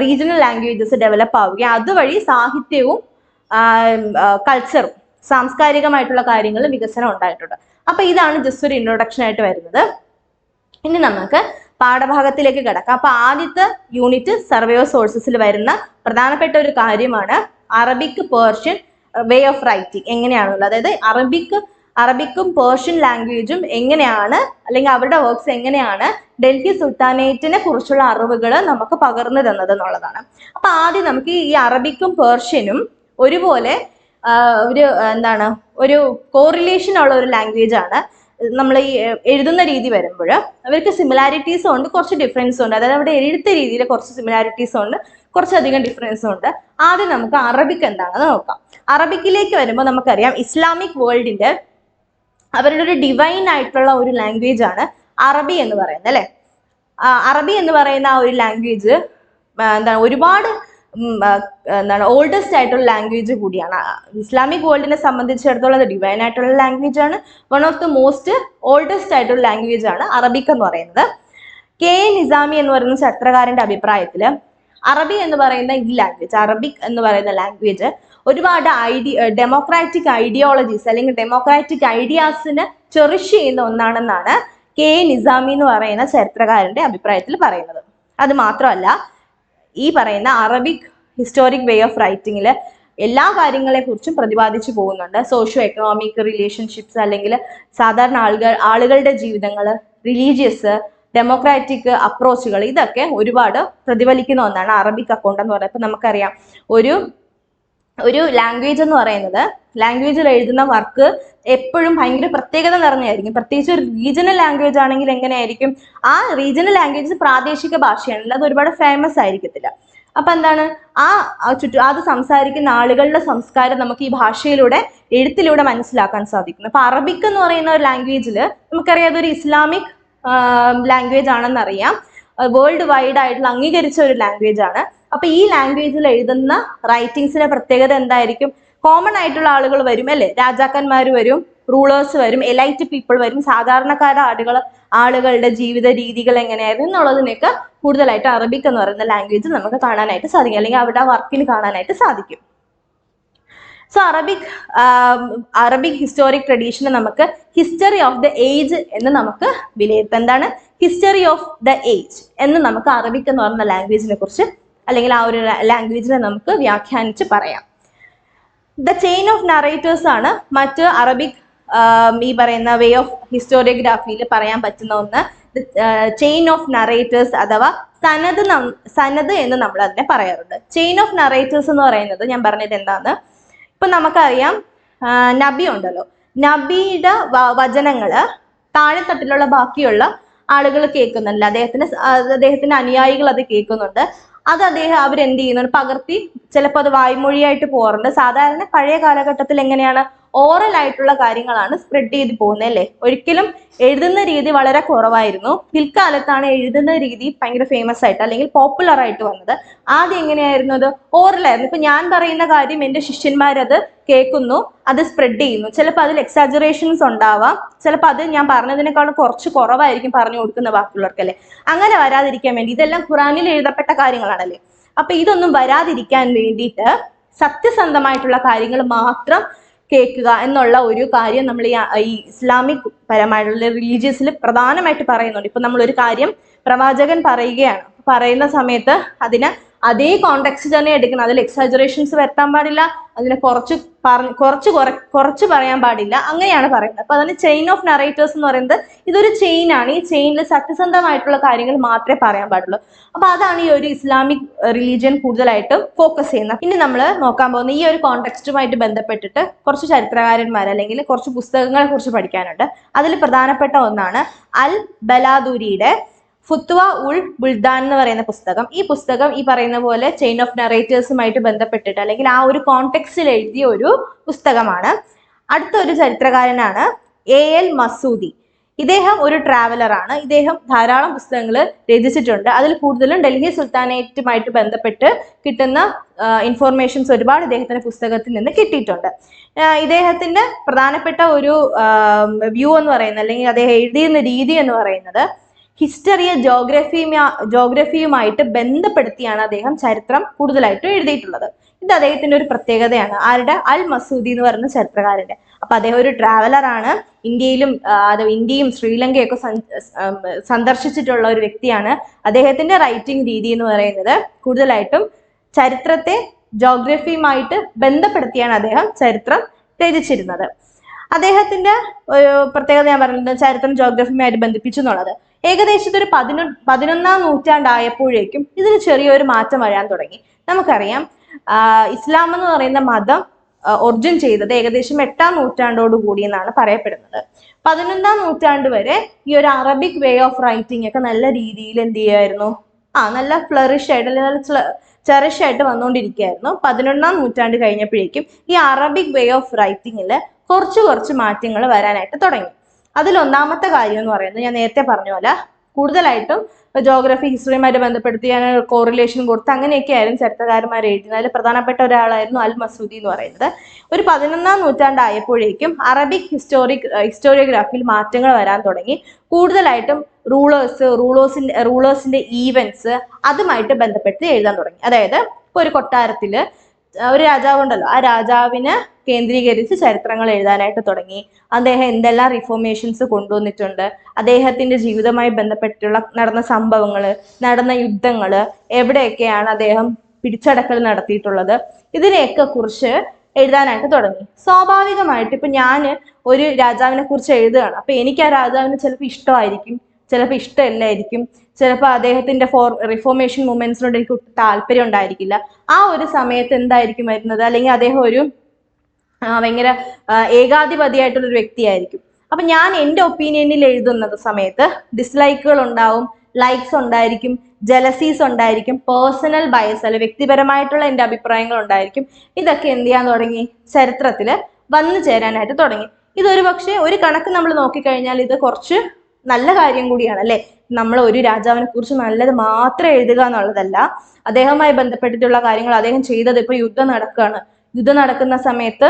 റീജിയണൽ ലാംഗ്വേജസ് ഡെവലപ്പ് ആവുകയും അതുവഴി സാഹിത്യവും കൾച്ചറും സാംസ്കാരികമായിട്ടുള്ള കാര്യങ്ങളിൽ വികസനം ഉണ്ടായിട്ടുണ്ട്. അപ്പൊ ഇതാണ് ജസ്റ്റ് ഒരു ഇൻട്രൊഡക്ഷൻ ആയിട്ട് വരുന്നത്. ഇനി നമുക്ക് പാഠഭാഗത്തിലേക്ക് കിടക്കാം. അപ്പൊ ആദ്യത്തെ യൂണിറ്റ് സർവേ ഓഫ് സോഴ്സസിൽ വരുന്ന പ്രധാനപ്പെട്ട ഒരു കാര്യമാണ് Arabic Persian way of writing എങ്ങനെയാണുള്ളത്. അതായത് അറബിക്കും പേർഷ്യൻ ലാംഗ്വേജും എങ്ങനെയാണ്, അല്ലെങ്കിൽ അവരുടെ വർക്ക്സ് എങ്ങനെയാണ് ഡൽഹി സുൽത്താനേറ്റിനെ കുറിച്ചുള്ള അറിവുകൾ നമുക്ക് പകർന്നു തന്നത് എന്നുള്ളതാണ്. അപ്പൊ ആദ്യം നമുക്ക് ഈ അറബിക്കും പേർഷ്യനും ഒരുപോലെ ഒരു കോറിലേഷൻ ഉള്ള ഒരു ലാംഗ്വേജ് ആണ്. നമ്മൾ ഈ എഴുതുന്ന രീതി വരുമ്പോൾ അവർക്ക് സിമിലാരിറ്റീസും ഉണ്ട്, കുറച്ച് ഡിഫറൻസും ഉണ്ട്. അതായത് അവിടെ എഴുത്ത രീതിയിൽ കുറച്ച് സിമിലാരിറ്റീസും ഉണ്ട്, കുറച്ചധികം ഡിഫറൻസും ഉണ്ട്. ആദ്യം നമുക്ക് അറബിക് എന്താണെന്ന് നോക്കാം. അറബിക്കിലേക്ക് വരുമ്പോൾ നമുക്കറിയാം ഇസ്ലാമിക് വേൾഡിന്റെ അവരുടെ ഒരു ഡിവൈൻ ആയിട്ടുള്ള ഒരു ലാംഗ്വേജ് ആണ് അറബി എന്ന് പറയുന്നത്, അല്ലെ? അറബി എന്ന് പറയുന്ന ആ ഒരു ലാംഗ്വേജ് ഒരുപാട് ഓൾഡസ്റ്റ് ആയിട്ടുള്ള ലാംഗ്വേജ് കൂടിയാണ്. ഇസ്ലാമിക് വേൾഡിനെ സംബന്ധിച്ചിടത്തോളം അത് ഡിവൈൻ ആയിട്ടുള്ള ലാംഗ്വേജ് ആണ്. One of the most oldest ആയിട്ടുള്ള ലാംഗ്വേജ് ആണ് അറബിക് എന്ന് പറയുന്നത്. കെ നിസാമി എന്ന് പറയുന്ന ചരിത്രകാരന്റെ അഭിപ്രായത്തിൽ അറബി എന്ന് പറയുന്ന ഈ ലാംഗ്വേജ്, അറബിക് എന്ന് പറയുന്ന ലാംഗ്വേജ് ഒരുപാട് ഡെമോക്രാറ്റിക് ഐഡിയോളജീസ് അല്ലെങ്കിൽ ഡെമോക്രാറ്റിക് ഐഡിയാസിന് ചെറിഷ് ചെയ്യുന്ന ഒന്നാണെന്നാണ് കെ നിസാമി എന്ന് പറയുന്ന ചരിത്രകാരന്റെ അഭിപ്രായത്തിൽ പറയുന്നത്. അത് മാത്രമല്ല, ഈ പറയുന്ന അറബിക് ഹിസ്റ്റോറിക് വേ ഓഫ് റൈറ്റിംഗിൽ എല്ലാ കാര്യങ്ങളെ കുറിച്ചും പ്രതിപാദിച്ചു പോകുന്നുണ്ട്. സോഷ്യോ എക്കണോമിക് റിലേഷൻഷിപ്സ്, അല്ലെങ്കിൽ സാധാരണ ആളുകളുടെ ജീവിതങ്ങൾ, റിലീജിയസ്, ഡെമോക്രാറ്റിക് അപ്രോച്ചുകൾ, ഇതൊക്കെ ഒരുപാട് പ്രതിഫലിക്കുന്ന ഒന്നാണ് അറബിക് അക്കൗണ്ട് എന്ന് പറയുന്നത്. ഇപ്പൊ നമുക്കറിയാം ഒരു ലാംഗ്വേജ് എന്ന് പറയുന്നത്, ലാംഗ്വേജിൽ എഴുതുന്ന വർക്ക് എപ്പോഴും ഭയങ്കര പ്രത്യേകത നിറഞ്ഞായിരിക്കും. പ്രത്യേകിച്ച് ഒരു റീജിയണൽ ലാംഗ്വേജ് ആണെങ്കിൽ എങ്ങനെയായിരിക്കും, ആ റീജിയണൽ ലാംഗ്വേജ് പ്രാദേശിക ഭാഷയാണല്ലോ, അത് ഒരുപാട് ഫേമസ് ആയിരിക്കത്തില്ല. അപ്പൊ എന്താണ്, അത് സംസാരിക്കുന്ന ആളുകളുടെ സംസ്കാരം നമുക്ക് ഈ ഭാഷയിലൂടെ, എഴുത്തിലൂടെ മനസ്സിലാക്കാൻ സാധിക്കുന്നു. അപ്പൊ അറബിക് എന്ന് പറയുന്ന ഒരു ലാംഗ്വേജിൽ നമുക്കറിയാം അതൊരു ഇസ്ലാമിക് ലാംഗ്വേജ് ആണെന്നറിയാം, വേൾഡ് വൈഡ് ആയിട്ടുള്ള അംഗീകരിച്ച ഒരു ലാംഗ്വേജ് ആണ്. അപ്പൊ ഈ ലാംഗ്വേജിൽ എഴുതുന്ന റൈറ്റിംഗ്സിന്റെ പ്രത്യേകത എന്തായിരിക്കും? കോമൺ ആയിട്ടുള്ള ആളുകൾ വരും അല്ലെ, രാജാക്കന്മാർ വരും, റൂളേഴ്സ് വരും, എലൈറ്റ് പീപ്പിൾ വരും, സാധാരണക്കാരായ ആളുകളുടെ ജീവിത രീതികൾ എങ്ങനെയായിരുന്നു എന്നുള്ളതിനൊക്കെ കൂടുതലായിട്ട് അറബിക് എന്ന് പറയുന്ന ലാംഗ്വേജ് നമുക്ക് കാണാനായിട്ട് സാധിക്കും, അല്ലെങ്കിൽ അവിടെ വർക്കിൽ കാണാനായിട്ട് സാധിക്കും. സോ അറബിക് ഹിസ്റ്റോറിക് ട്രഡീഷനെ നമുക്ക് ഹിസ്റ്ററി ഓഫ് ദ ഏജ് എന്ന് നമുക്ക് വിലയിരുത്താം. എന്താണ് ഹിസ്റ്ററി ഓഫ് ദ ഏജ് എന്ന് നമുക്ക് അറബിക് എന്ന് പറയുന്ന ലാംഗ്വേജിനെ കുറിച്ച്, അല്ലെങ്കിൽ ആ ഒരു ലാംഗ്വേജിനെ നമുക്ക് വ്യാഖ്യാനിച്ച് പറയാം. ദ ചെയിൻ ഓഫ് നറേറ്റേഴ്സ് ആണ് മറ്റ് അറബിക് ഈ പറയുന്ന വേ ഓഫ് ഹിസ്റ്റോറിയോഗ്രാഫിയിൽ പറയാൻ പറ്റുന്ന ഒന്ന്. ചെയിൻ ഓഫ് നറേറ്റേഴ്സ് അഥവാ സനത് എന്ന് നമ്മൾ അതിനെ പറയാറുണ്ട്. ചെയിൻ ഓഫ് നറേറ്റേഴ്സ് എന്ന് പറയുന്നത് ഞാൻ പറഞ്ഞത് എന്താന്ന്, ഇപ്പൊ നമുക്കറിയാം നബി ഉണ്ടല്ലോ, നബിയുടെ വചനങ്ങള് താഴെത്തട്ടിലുള്ള ബാക്കിയുള്ള ആളുകൾ കേൾക്കുന്നുണ്ട്, അദ്ദേഹത്തിന്റെ അനുയായികൾ അത് കേൾക്കുന്നുണ്ട്. അത് അവരെന്ത് ചെയ്യുന്നുണ്ട്, പകർത്തി ചിലപ്പോൾ അത് വായ്മൊഴിയായിട്ട് പോകാറുണ്ട്. സാധാരണ പഴയ കാലഘട്ടത്തിൽ എങ്ങനെയാണ്, ഓറൽ ആയിട്ടുള്ള കാര്യങ്ങളാണ് സ്പ്രെഡ് ചെയ്ത് പോകുന്നത് അല്ലേ, ഒരിക്കലും എഴുതുന്ന രീതി വളരെ കുറവായിരുന്നു. പിൽക്കാലത്താണ് എഴുതുന്ന രീതി ഭയങ്കര ഫേമസ് ആയിട്ട് അല്ലെങ്കിൽ പോപ്പുലർ ആയിട്ട് വന്നത്. ആദ്യം എങ്ങനെയായിരുന്നു, അത് ഓറലായിരുന്നു. ഇപ്പൊ ഞാൻ പറയുന്ന കാര്യം എൻ്റെ ശിഷ്യന്മാരത് കേൾക്കുന്നു, അത് സ്പ്രെഡ് ചെയ്യുന്നു. ചിലപ്പോൾ അതിൽ എക്സാജറേഷൻസ് ഉണ്ടാവാം, ചിലപ്പോൾ അത് ഞാൻ പറഞ്ഞതിനേക്കാളും കുറച്ച് കുറവായിരിക്കും പറഞ്ഞു കൊടുക്കുന്ന ബാക്കിയുള്ളവർക്കല്ലേ. അങ്ങനെ വരാതിരിക്കാൻ വേണ്ടി, ഇതെല്ലാം ഖുറാനിൽ എഴുതപ്പെട്ട കാര്യങ്ങളാണല്ലേ, അപ്പൊ ഇതൊന്നും വരാതിരിക്കാൻ വേണ്ടിയിട്ട് സത്യസന്ധമായിട്ടുള്ള കാര്യങ്ങൾ മാത്രം കേൾക്കുക എന്നുള്ള ഒരു കാര്യം നമ്മൾ ഈ ഇസ്ലാമിക് പരമായിട്ടുള്ള റിലീജിയസിൽ പ്രധാനമായിട്ട് പറയുന്നുണ്ട്. ഇപ്പൊ നമ്മളൊരു കാര്യം പ്രവാചകൻ പറയുന്ന സമയത്ത് അതിന് അതേ കോണ്ടെക്സ്റ്റ് തന്നെ എടുക്കണം. അതിൽ എക്സാജറേഷൻസ് വരുത്താൻ പാടില്ല, അതിനെ കുറച്ച് പറയാൻ പാടില്ല, അങ്ങനെയാണ് പറയുന്നത്. അപ്പൊ അതിന് ചെയിൻ ഓഫ് നറേറ്റേഴ്സ് എന്ന് പറയുന്നത് ഇതൊരു ചെയിൻ ആണ്. ഈ ചെയിനിൽ സത്യസന്ധമായിട്ടുള്ള കാര്യങ്ങൾ മാത്രമേ പറയാൻ പാടുള്ളൂ. അപ്പൊ അതാണ് ഈ ഒരു ഇസ്ലാമിക് റിലീജിയൻ കൂടുതലായിട്ടും ഫോക്കസ് ചെയ്യുന്നത്. ഇനി നമ്മൾ നോക്കാൻ പോകുന്ന ഈ ഒരു കോണ്ടെക്സ്റ്റുമായിട്ട് ബന്ധപ്പെട്ടിട്ട് കുറച്ച് ചരിത്രകാരന്മാർ അല്ലെങ്കിൽ കുറച്ച് പുസ്തകങ്ങളെ കുറിച്ച് പഠിക്കാനുണ്ട്. അതിൽ പ്രധാനപ്പെട്ട ഒന്നാണ് അൽ ബലാദൂരിയുടെ ഫുത്വ ഉൾ ബുൽദാൻ എന്ന് പറയുന്ന പുസ്തകം. ഈ പുസ്തകം ഈ പറയുന്ന പോലെ ചെയിൻ ഓഫ് നറേറ്റേഴ്സുമായിട്ട് ബന്ധപ്പെട്ടിട്ട് അല്ലെങ്കിൽ ആ ഒരു കോണ്ടെക്സ്റ്റിൽ എഴുതിയ ഒരു പുസ്തകമാണ്. അടുത്ത ഒരു ചരിത്രകാരനാണ് എൽ മസൂദി. ഇദ്ദേഹം ഒരു ട്രാവലറാണ്. ഇദ്ദേഹം ധാരാളം പുസ്തകങ്ങൾ രചിച്ചിട്ടുണ്ട്. അതിൽ കൂടുതലും ഡൽഹി സുൽത്താനേറ്റുമായിട്ട് ബന്ധപ്പെട്ട് കിട്ടുന്ന ഇൻഫോർമേഷൻസ് ഒരുപാട് ഇദ്ദേഹത്തിന്റെ പുസ്തകത്തിൽ നിന്ന് കിട്ടിയിട്ടുണ്ട്. ഇദ്ദേഹത്തിന്റെ പ്രധാനപ്പെട്ട ഒരു വ്യൂ എന്ന് പറയുന്നത്, അല്ലെങ്കിൽ അദ്ദേഹം എഴുതിയിരുന്ന രീതി എന്ന് പറയുന്നത്, ഹിസ്റ്ററിയെ ജോഗ്രഫിയുമായിട്ട് ബന്ധപ്പെടുത്തിയാണ് അദ്ദേഹം ചരിത്രം കൂടുതലായിട്ടും എഴുതിയിട്ടുള്ളത്. ഇത് അദ്ദേഹത്തിന്റെ ഒരു പ്രത്യേകതയാണ്. ആരുടെ? അൽ മസൂദി എന്ന് പറയുന്ന ചരിത്രകാരന്റെ. അപ്പൊ അദ്ദേഹം ഒരു ട്രാവലറാണ്. ഇന്ത്യയും ശ്രീലങ്കയൊക്കെ സന്ദർശിച്ചിട്ടുള്ള ഒരു വ്യക്തിയാണ്. അദ്ദേഹത്തിന്റെ റൈറ്റിംഗ് രീതി എന്ന് പറയുന്നത് കൂടുതലായിട്ടും ചരിത്രത്തെ ജോഗ്രഫിയുമായിട്ട് ബന്ധപ്പെടുത്തിയാണ് അദ്ദേഹം ചരിത്രം രചിച്ചിരുന്നത്. അദ്ദേഹത്തിന്റെ ഒരു പ്രത്യേകത ഞാൻ പറഞ്ഞത് ചരിത്രം ജോഗ്രഫിയുമായിട്ട് ബന്ധിപ്പിച്ചു എന്നുള്ളത്. ഏകദേശം ഒരു 11ാം നൂറ്റാണ്ടായപ്പോഴേക്കും ഇതിന് ചെറിയൊരു മാറ്റം വരാൻ തുടങ്ങി. നമുക്കറിയാം ഇസ്ലാം എന്ന് പറയുന്ന മതം ഒറിജിൻ ചെയ്തത് ഏകദേശം 8ാം നൂറ്റാണ്ടോട് കൂടി എന്നാണ് പറയപ്പെടുന്നത്. 11ാം നൂറ്റാണ്ട് വരെ ഈ ഒരു അറബിക് വേ ഓഫ് റൈറ്റിംഗ് ഒക്കെ നല്ല രീതിയിൽ എന്ത് ചെയ്യായിരുന്നു, നല്ല ഫ്ലറിഷ് ആയിട്ട് അല്ലെങ്കിൽ നല്ല ചെറിഷ് ആയിട്ട് വന്നുകൊണ്ടിരിക്കുകയായിരുന്നു. 11ാം നൂറ്റാണ്ട് കഴിഞ്ഞപ്പോഴേക്കും ഈ അറബിക് വേ ഓഫ് റൈറ്റിംഗിൽ കുറച്ച് മാറ്റങ്ങൾ വരാനായിട്ട് തുടങ്ങി. അതിലൊന്നാമത്തെ കാര്യം എന്ന് പറയുന്നത് ഞാൻ നേരത്തെ പറഞ്ഞ പോലെ കൂടുതലായിട്ടും ജോഗ്രഫി ഹിസ്റ്ററിയുമായിട്ട് ബന്ധപ്പെടുത്തി കോറിലേഷൻ കൊടുത്ത് അങ്ങനെയൊക്കെ ആയിരുന്നു ചരിത്രകാരന്മാർ എഴുതുന്നത്. അതിൽ പ്രധാനപ്പെട്ട ഒരാളായിരുന്നു അൽ മസൂദി എന്ന് പറയുന്നത്. ഒരു 11ാം നൂറ്റാണ്ടായപ്പോഴേക്കും അറബിക് ഹിസ്റ്റോറിയോഗ്രാഫിയിൽ മാറ്റങ്ങൾ വരാൻ തുടങ്ങി. കൂടുതലായിട്ടും റൂളേഴ്സിന്റെ ഈവൻസ് അതുമായിട്ട് ബന്ധപ്പെട്ട് എഴുതാൻ തുടങ്ങി. അതായത് ഇപ്പൊ ഒരു കൊട്ടാരത്തില് ഒരു രാജാവുണ്ടല്ലോ, ആ രാജാവിനെ കേന്ദ്രീകരിച്ച് ചരിത്രങ്ങൾ എഴുതാനായിട്ട് തുടങ്ങി. അദ്ദേഹം എന്തെല്ലാം റിഫോർമേഷൻസ് കൊണ്ടുവന്നിട്ടുണ്ട്, അദ്ദേഹത്തിന്റെ ജീവിതവുമായി ബന്ധപ്പെട്ടുള്ള നടന്ന സംഭവങ്ങൾ, നടന്ന യുദ്ധങ്ങൾ, എവിടെയൊക്കെയാണ് അദ്ദേഹം പിടിച്ചടക്കൽ നടത്തിയിട്ടുള്ളത്, ഇതിനെയൊക്കെ കുറിച്ച് എഴുതാനായിട്ട് തുടങ്ങി. സ്വാഭാവികമായിട്ട് ഇപ്പൊ ഞാൻ ഒരു രാജാവിനെ കുറിച്ച് എഴുതുകയാണ്, അപ്പൊ എനിക്ക് ആ രാജാവിനെ ചിലപ്പോൾ ഇഷ്ടമായിരിക്കും, ചിലപ്പോൾ ഇഷ്ടമില്ലായിരിക്കും, ചിലപ്പോൾ അദ്ദേഹത്തിന്റെ റിഫോർമേഷൻ മൂവ്മെന്റ്സിനോട് എനിക്ക് താല്പര്യം ഉണ്ടായിരിക്കില്ല. ആ ഒരു സമയത്ത് എന്തായിരിക്കും വരുന്നത്, അല്ലെങ്കിൽ അദ്ദേഹം ഒരു ഭയങ്കര ഏകാധിപതിയായിട്ടുള്ളൊരു വ്യക്തിയായിരിക്കും. അപ്പൊ ഞാൻ എൻ്റെ ഒപ്പീനിയനിൽ എഴുതുന്നത് സമയത്ത് ഡിസ്ലൈക്കുകൾ ഉണ്ടാവും, ലൈക്സ് ഉണ്ടായിരിക്കും, ജലസീസ് ഉണ്ടായിരിക്കും, പേഴ്സണൽ ബയസ് അല്ലെ വ്യക്തിപരമായിട്ടുള്ള എൻ്റെ അഭിപ്രായങ്ങൾ ഉണ്ടായിരിക്കും. ഇതൊക്കെ എന്ത് ചെയ്യാൻ തുടങ്ങി, ചരിത്രത്തിൽ വന്നു ചേരാനായിട്ട് തുടങ്ങി. ഇതൊരു പക്ഷേ ഒരു കണക്ക് നമ്മൾ നോക്കിക്കഴിഞ്ഞാൽ ഇത് കുറച്ച് നല്ല കാര്യം കൂടിയാണ് അല്ലെ. നമ്മൾ ഒരു രാജാവിനെ കുറിച്ച് നല്ലത് മാത്രം എഴുതുക എന്നുള്ളതല്ല, അദ്ദേഹവുമായി ബന്ധപ്പെട്ടിട്ടുള്ള കാര്യങ്ങൾ, അദ്ദേഹം ചെയ്തത്, ഇപ്പൊ യുദ്ധം നടക്കുകയാണ്, യുദ്ധം നടക്കുന്ന സമയത്ത്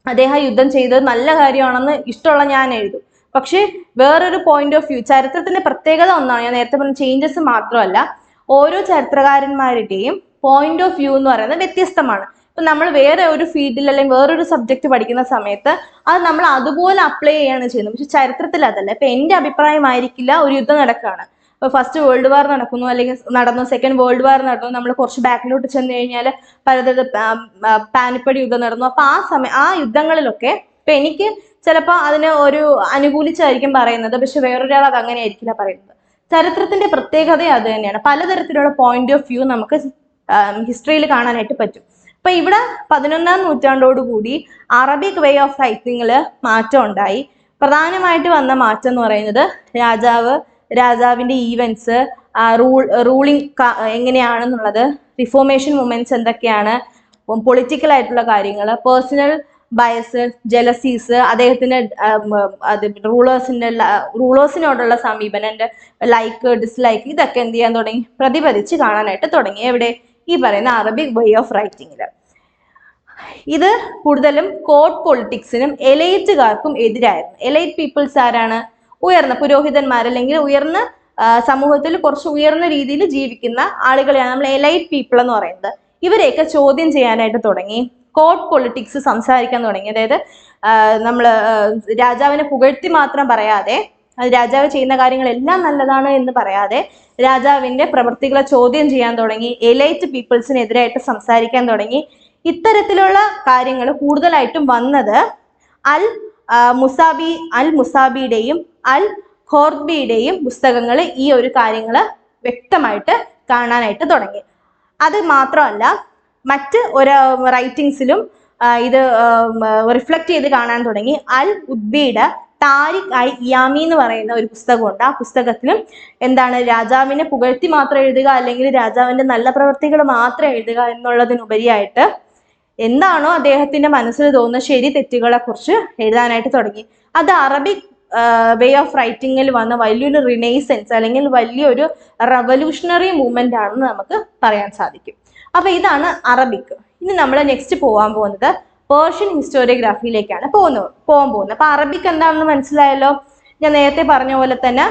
അദ്ദേഹം യുദ്ധം ചെയ്തത് നല്ല കാര്യമാണെന്ന് ഇഷ്ടമുള്ള ഞാൻ എഴുതും. പക്ഷെ വേറൊരു പോയിന്റ് ഓഫ് വ്യൂ, ചരിത്രത്തിന്റെ പ്രത്യേകത ഒന്നാണ്, ഞാൻ നേരത്തെ പറഞ്ഞ ചേഞ്ചസ് മാത്രമല്ല, ഓരോ ചരിത്രകാരന്മാരുടെയും പോയിന്റ് ഓഫ് വ്യൂ എന്ന് പറയുന്നത് വ്യത്യസ്തമാണ്. ഇപ്പൊ നമ്മൾ വേറെ ഒരു ഫീൽഡിൽ അല്ലെങ്കിൽ വേറൊരു സബ്ജക്ട് പഠിക്കുന്ന സമയത്ത് അത് നമ്മൾ അതുപോലെ അപ്ലൈ ചെയ്യാണ് ചെയ്യുന്നത്. പക്ഷെ ചരിത്രത്തിൽ അതല്ല. ഇപ്പൊ എൻ്റെ അഭിപ്രായമായിരിക്കില്ല, ഒരു യുദ്ധം നടക്കുകയാണ്, ഇപ്പൊ ഫസ്റ്റ് വേൾഡ് വാർ നടക്കുന്നു അല്ലെങ്കിൽ നടന്നു, സെക്കൻഡ് വേൾഡ് വാർ നടന്നു, നമ്മൾ കുറച്ച് ബാക്കിലോട്ട് ചെന്ന് കഴിഞ്ഞാൽ പലതരം പാനിപ്പടി യുദ്ധം നടന്നു. അപ്പൊ ആ യുദ്ധങ്ങളിലൊക്കെ ഇപ്പൊ എനിക്ക് ചിലപ്പോൾ അതിനെ ഒരു അനുകൂലിച്ചായിരിക്കും പറയുന്നത്, പക്ഷെ വേറൊരാൾ അത് അങ്ങനെ ആയിരിക്കില്ല പറയുന്നത്. ചരിത്രത്തിന്റെ പ്രത്യേകത അത് തന്നെയാണ്. പലതരത്തിലുള്ള പോയിന്റ് ഓഫ് വ്യൂ നമുക്ക് ഹിസ്റ്ററിയിൽ കാണാനായിട്ട് പറ്റും. അപ്പൊ ഇവിടെ 11ാം നൂറ്റാണ്ടോടുകൂടി അറബിക് വേ ഓഫ് റൈറ്റിങ്ങിൽ മാറ്റം ഉണ്ടായി. പ്രധാനമായിട്ട് വന്ന മാറ്റം എന്ന് പറയുന്നത് രാജാവിന്റെ ഈവൻസ്, റൂളിംഗ് എങ്ങനെയാണെന്നുള്ളത്, റിഫോർമേഷൻ മൂവ്മെന്റ്സ് എന്തൊക്കെയാണ്, പൊളിറ്റിക്കൽ ആയിട്ടുള്ള കാര്യങ്ങൾ, പേഴ്സണൽ ബയസ്, ജലസീസ്, അദ്ദേഹത്തിന്റെ റൂളേഴ്സിനോടുള്ള സമീപനം, ലൈക്ക് ഡിസ്ലൈക്ക്, ഇതൊക്കെ എന്ത് ചെയ്യാൻ തുടങ്ങി, പ്രതിപദിച്ച് കാണാനായിട്ട് തുടങ്ങി. എവിടെ, ഈ പറയുന്ന അറബിക് വേ ഓഫ് റൈറ്റിങ്ങിൽ. ഇത് കൂടുതലും കോർട്ട് പൊളിറ്റിക്സിനും എലൈറ്റുകാർക്കും എതിരായിരുന്നു. എലൈറ്റ് പീപ്പിൾസ് ആരാണ്? ഉയർന്ന പുരോഹിതന്മാർ അല്ലെങ്കിൽ ഉയർന്ന സമൂഹത്തിൽ കുറച്ച് ഉയർന്ന രീതിയിൽ ജീവിക്കുന്ന ആളുകളെയാണ് നമ്മൾ എലൈറ്റ് പീപ്പിൾ എന്ന് പറയുന്നത്. ഇവരെയൊക്കെ ചോദ്യം ചെയ്യാനായിട്ട് തുടങ്ങി, കോർട്ട് പൊളിറ്റിക്സ് സംസാരിക്കാൻ തുടങ്ങി. അതായത് നമ്മൾ രാജാവിനെ പുകഴ്ത്തി മാത്രം പറയാതെ, അത് രാജാവ് ചെയ്യുന്ന കാര്യങ്ങളെല്ലാം നല്ലതാണ് എന്ന് പറയാതെ രാജാവിന്റെ പ്രവൃത്തികളെ ചോദ്യം ചെയ്യാൻ തുടങ്ങി, എലൈറ്റ് പീപ്പിൾസിനെതിരായിട്ട് സംസാരിക്കാൻ തുടങ്ങി. ഇത്തരത്തിലുള്ള കാര്യങ്ങൾ കൂടുതലായിട്ടും വന്നത് അൽ മുസാബിയുടെയും അൽ ഖോർബിയുടെയും പുസ്തകങ്ങൾ ഈ ഒരു കാര്യങ്ങൾ വ്യക്തമായിട്ട് കാണാനായിട്ട് തുടങ്ങി. അത് മാത്രമല്ല, മറ്റ് ഒരു റൈറ്റിങ്സിലും ഇത് റിഫ്ലക്ട് ചെയ്ത് കാണാൻ തുടങ്ങി. അൽ ഉദ്ബിയുടെ താരിഖ് ഐ ഇയാമി എന്ന് പറയുന്ന ഒരു പുസ്തകമുണ്ട്. ആ പുസ്തകത്തിലും എന്താണ്, രാജാവിനെ പുകഴ്ത്തി മാത്രം എഴുതുക അല്ലെങ്കിൽ രാജാവിന്റെ നല്ല പ്രവൃത്തികൾ മാത്രം എഴുതുക എന്നുള്ളതിനുപരിയായിട്ട് എന്താണോ അദ്ദേഹത്തിന്റെ മനസ്സിൽ തോന്നുന്ന ശരി തെറ്റുകളെ കുറിച്ച് എഴുതാനായിട്ട് തുടങ്ങി. അത് അറബിക് വേ ഓഫ് റൈറ്റിങ്ങിൽ വന്ന വലിയൊരു റിനൈസൻസ് അല്ലെങ്കിൽ വലിയൊരു റവല്യൂഷണറി മൂവ്മെന്റ് ആണെന്ന് നമുക്ക് പറയാൻ സാധിക്കും. അപ്പൊ ഇതാണ് അറബിക്. ഇനി നമ്മൾ നെക്സ്റ്റ് പോകാൻ പോകുന്നത് പേർഷ്യൻ ഹിസ്റ്റോറിയോഗ്രാഫിയിലേക്കാണ് പോകാൻ പോകുന്നത്. അപ്പൊ അറബിക് എന്താണെന്ന് മനസ്സിലായല്ലോ. ഞാൻ നേരത്തെ പറഞ്ഞ പോലെ തന്നെ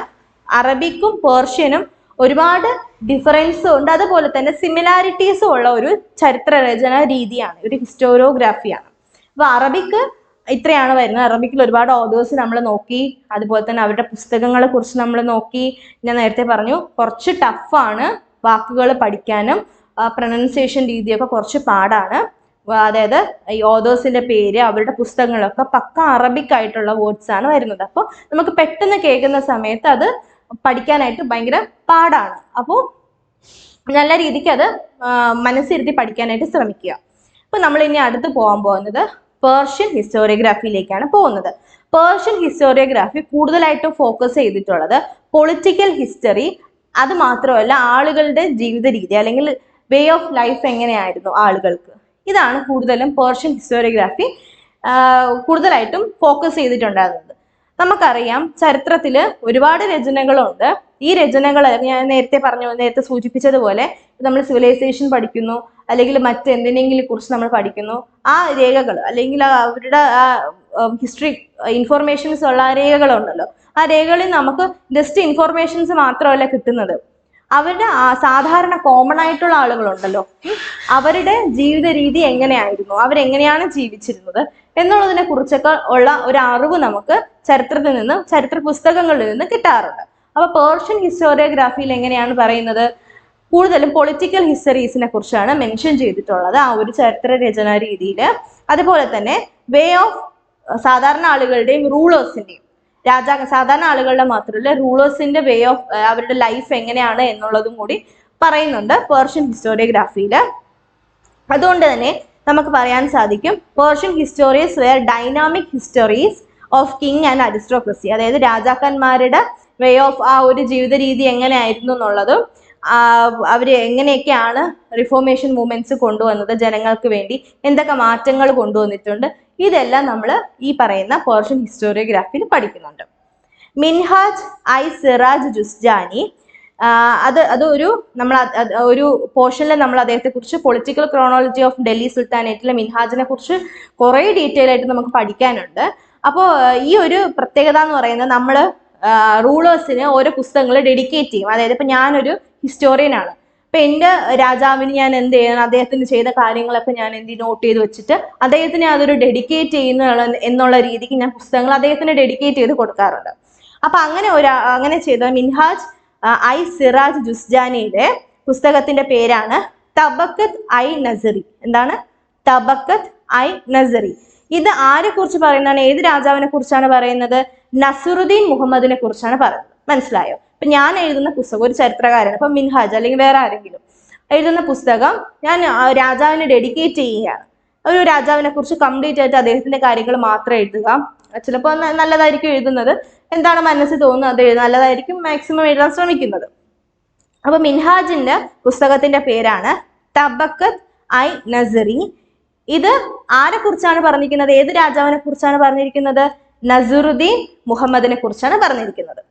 അറബിക്കും പേർഷ്യനും ഒരുപാട് ഡിഫറൻസും ഉണ്ട്, അതുപോലെ തന്നെ സിമിലാരിറ്റീസും ഉള്ള ഒരു ചരിത്രരചന രീതിയാണ്, ഒരു ഹിസ്റ്റോറിയോഗ്രാഫിയാണ്. അപ്പൊ അറബിക് ഇത്രയാണ് വരുന്നത്. അറബിക്കിൽ ഒരുപാട് ഓതേഴ്സ് നമ്മൾ നോക്കി, അതുപോലെ തന്നെ അവരുടെ പുസ്തകങ്ങളെ കുറിച്ച് നമ്മൾ നോക്കി. ഞാൻ നേരത്തെ പറഞ്ഞു കുറച്ച് ടഫാണ്, വാക്കുകൾ പഠിക്കാനും പ്രൊനൗൺസിയേഷൻ രീതിയൊക്കെ കുറച്ച് പാടാണ്. അതായത് ഈ ഓതേഴ്സിന്റെ പേര്, അവരുടെ പുസ്തകങ്ങളൊക്കെ പക്ക അറബിക് ആയിട്ടുള്ള വേർഡ്സ് ആണ് വരുന്നത്. അപ്പോൾ നമുക്ക് പെട്ടെന്ന് കേൾക്കുന്ന സമയത്ത് അത് പഠിക്കാനായിട്ട് ഭയങ്കര പാടാണ്. അപ്പോൾ നല്ല രീതിക്ക് അത് മനസ്സിരുത്തി പഠിക്കാനായിട്ട് ശ്രമിക്കുക. അപ്പൊ നമ്മൾ ഇനി അടുത്ത് പോകാൻ പോകുന്നത് പേർഷ്യൻ ഹിസ്റ്റോറിയോഗ്രാഫിയിലേക്കാണ് പോകുന്നത്. പേർഷ്യൻ ഹിസ്റ്റോറിയോഗ്രാഫി കൂടുതലായിട്ടും ഫോക്കസ് ചെയ്തിട്ടുള്ളത് പൊളിറ്റിക്കൽ ഹിസ്റ്ററി, അത് മാത്രമല്ല ആളുകളുടെ ജീവിത രീതി അല്ലെങ്കിൽ വേ ഓഫ് ലൈഫ് എങ്ങനെയായിരുന്നു ആളുകൾക്ക്, ഇതാണ് കൂടുതലും പേർഷ്യൻ ഹിസ്റ്റോറിയോഗ്രാഫി കൂടുതലായിട്ടും ഫോക്കസ് ചെയ്തിട്ടുണ്ടായിരുന്നത്. നമുക്കറിയാം ചരിത്രത്തിൽ ഒരുപാട് രചനകളുണ്ട്. ഈ രചനകൾ ഞാൻ നേരത്തെ സൂചിപ്പിച്ചതുപോലെ നമ്മൾ സിവിലൈസേഷൻ പഠിക്കുന്നു അല്ലെങ്കിൽ മറ്റെന്തിനെങ്കിലും കുറിച്ച് നമ്മൾ പഠിക്കുന്നു, ആ രേഖകൾ അല്ലെങ്കിൽ അവരുടെ ആ ഹിസ്റ്ററി ഇൻഫോർമേഷൻസ് ഉള്ള ആ രേഖകളുണ്ടല്ലോ, ആ രേഖകളിൽ നമുക്ക് ജസ്റ്റ് ഇൻഫോർമേഷൻസ് മാത്രമല്ല കിട്ടുന്നത്, അവരുടെ സാധാരണ കോമൺ ആയിട്ടുള്ള ആളുകളുണ്ടല്ലോ, അവരുടെ ജീവിത രീതി എങ്ങനെയായിരുന്നു, അവരെങ്ങനെയാണ് ജീവിച്ചിരുന്നത് എന്നുള്ളതിനെ കുറിച്ചൊക്കെ ഉള്ള ഒരു അറിവ് നമുക്ക് ചരിത്രത്തിൽ നിന്നും ചരിത്ര പുസ്തകങ്ങളിൽ നിന്ന് കിട്ടാറുണ്ട്. അപ്പൊ പേർഷ്യൻ ഹിസ്റ്റോറിയോഗ്രാഫിയിൽ എങ്ങനെയാണ് പറയുന്നത്, കൂടുതലും പൊളിറ്റിക്കൽ ഹിസ്റ്ററീസിനെ കുറിച്ചാണ് മെൻഷൻ ചെയ്തിട്ടുള്ളത് ആ ഒരു ചരിത്ര രചനാ രീതിയിൽ. അതുപോലെ തന്നെ വേ ഓഫ് സാധാരണ ആളുകളുടെയും റൂളേഴ്സിന്റെയും സാധാരണ ആളുകളുടെ മാത്രമല്ല റൂളേഴ്സിന്റെ വേ ഓഫ് അവരുടെ ലൈഫ് എങ്ങനെയാണ് എന്നുള്ളതും കൂടി പറയുന്നുണ്ട് പേർഷ്യൻ ഹിസ്റ്റോറിയോഗ്രാഫിയിൽ. അതുകൊണ്ട് തന്നെ നമുക്ക് പറയാൻ സാധിക്കും Persian historians were dynamic histories of king and aristocracy. അതായത് രാജാക്കന്മാരുടെ വേ ഓഫ് ആ ഒരു ജീവിത രീതി എങ്ങനെയായിരുന്നു എന്നുള്ളതും അവർ എങ്ങനെയൊക്കെയാണ് റിഫോർമേഷൻ മൂവ്മെന്റ്സ് കൊണ്ടുവന്നത്, ജനങ്ങൾക്ക് വേണ്ടി എന്തൊക്കെ മാറ്റങ്ങൾ കൊണ്ടുവന്നിട്ടുണ്ട്, ഇതെല്ലാം നമ്മൾ ഈ പറയുന്ന പേർഷ്യൻ ഹിസ്റ്റോറിയോഗ്രാഫിയിൽ പഠിക്കുന്നുണ്ട്. മിൻഹാജ് ഐ സിറാജ് ജുസ്ജാനി, അതൊരു നമ്മൾ ഒരു പോർഷനിൽ നമ്മൾ അദ്ദേഹത്തെ കുറിച്ച് പൊളിറ്റിക്കൽ ക്രോണോളജി ഓഫ് ഡൽഹി സുൽത്താനേറ്റിലെ മിൻഹാജിനെ കുറിച്ച് കുറേ ഡീറ്റെയിൽ ആയിട്ട് നമുക്ക് പഠിക്കാനുണ്ട്. അപ്പോൾ ഈ ഒരു പ്രത്യേകത എന്ന് പറയുന്നത് നമ്മൾ റൂളേഴ്സിന് ഓരോ പുസ്തകങ്ങൾ ഡെഡിക്കേറ്റ് ചെയ്യും. അതായത് ഇപ്പം ഞാനൊരു ഹിസ്റ്റോറിയനാണ്, അപ്പം എൻ്റെ രാജാവിന് ഞാൻ എന്ത് ചെയ്യണം, അദ്ദേഹത്തിന് ചെയ്ത കാര്യങ്ങളൊക്കെ ഞാൻ നോട്ട് ചെയ്ത് വെച്ചിട്ട് അദ്ദേഹത്തിന് അതൊരു ഡെഡിക്കേറ്റ് എന്നുള്ള രീതിക്ക് ഞാൻ പുസ്തകങ്ങൾ അദ്ദേഹത്തിന് ഡെഡിക്കേറ്റ് ചെയ്ത് കൊടുക്കാറുണ്ട്. അപ്പം അങ്ങനെ ചെയ്ത മിൻഹാജ് ഐ സിറാജ് ജുസ്ജാനിയുടെ പുസ്തകത്തിന്റെ പേരാണ് തബക്കത്ത് ഐ നസറി. എന്താണ് തബക്കത്ത് ഐ നസറി? ഇത് ആരെ കുറിച്ച് പറയുന്നതാണ്? ഏത് രാജാവിനെ കുറിച്ചാണ് പറയുന്നത്? നസറുദ്ദീൻ മുഹമ്മദിനെ കുറിച്ചാണ് പറയുന്നത്. മനസ്സിലായോ? ഇപ്പൊ ഞാൻ എഴുതുന്ന പുസ്തകം ഒരു ചരിത്രകാരനാണ്, ഇപ്പൊ മിൻഹാജ് അല്ലെങ്കിൽ വേറെ ആരെങ്കിലും എഴുതുന്ന പുസ്തകം ഞാൻ രാജാവിനെ ഡെഡിക്കേറ്റ് ചെയ്യുകയാണ്. ഒരു രാജാവിനെ കുറിച്ച് കംപ്ലീറ്റ് ആയിട്ട് അദ്ദേഹത്തിന്റെ കാര്യങ്ങൾ മാത്രം എഴുതുക. ചിലപ്പോൾ നല്ലതായിരിക്കും എഴുതുന്നത്, എന്താണ് മനസ്സിൽ തോന്നുന്നത് അത് നല്ലതായിരിക്കും മാക്സിമം എഴുതാൻ ശ്രമിക്കുന്നത്. അപ്പൊ മിൻഹാജിന്റെ പുസ്തകത്തിന്റെ പേരാണ് തബക്കത്ത് ഐ നസറി. ഇത് ആരെ കുറിച്ചാണ് പറഞ്ഞിരിക്കുന്നത്? ഏത് രാജാവിനെ കുറിച്ചാണ് പറഞ്ഞിരിക്കുന്നത്? നസറുദ്ദീൻ മുഹമ്മദിനെ കുറിച്ചാണ് പറഞ്ഞിരിക്കുന്നത്.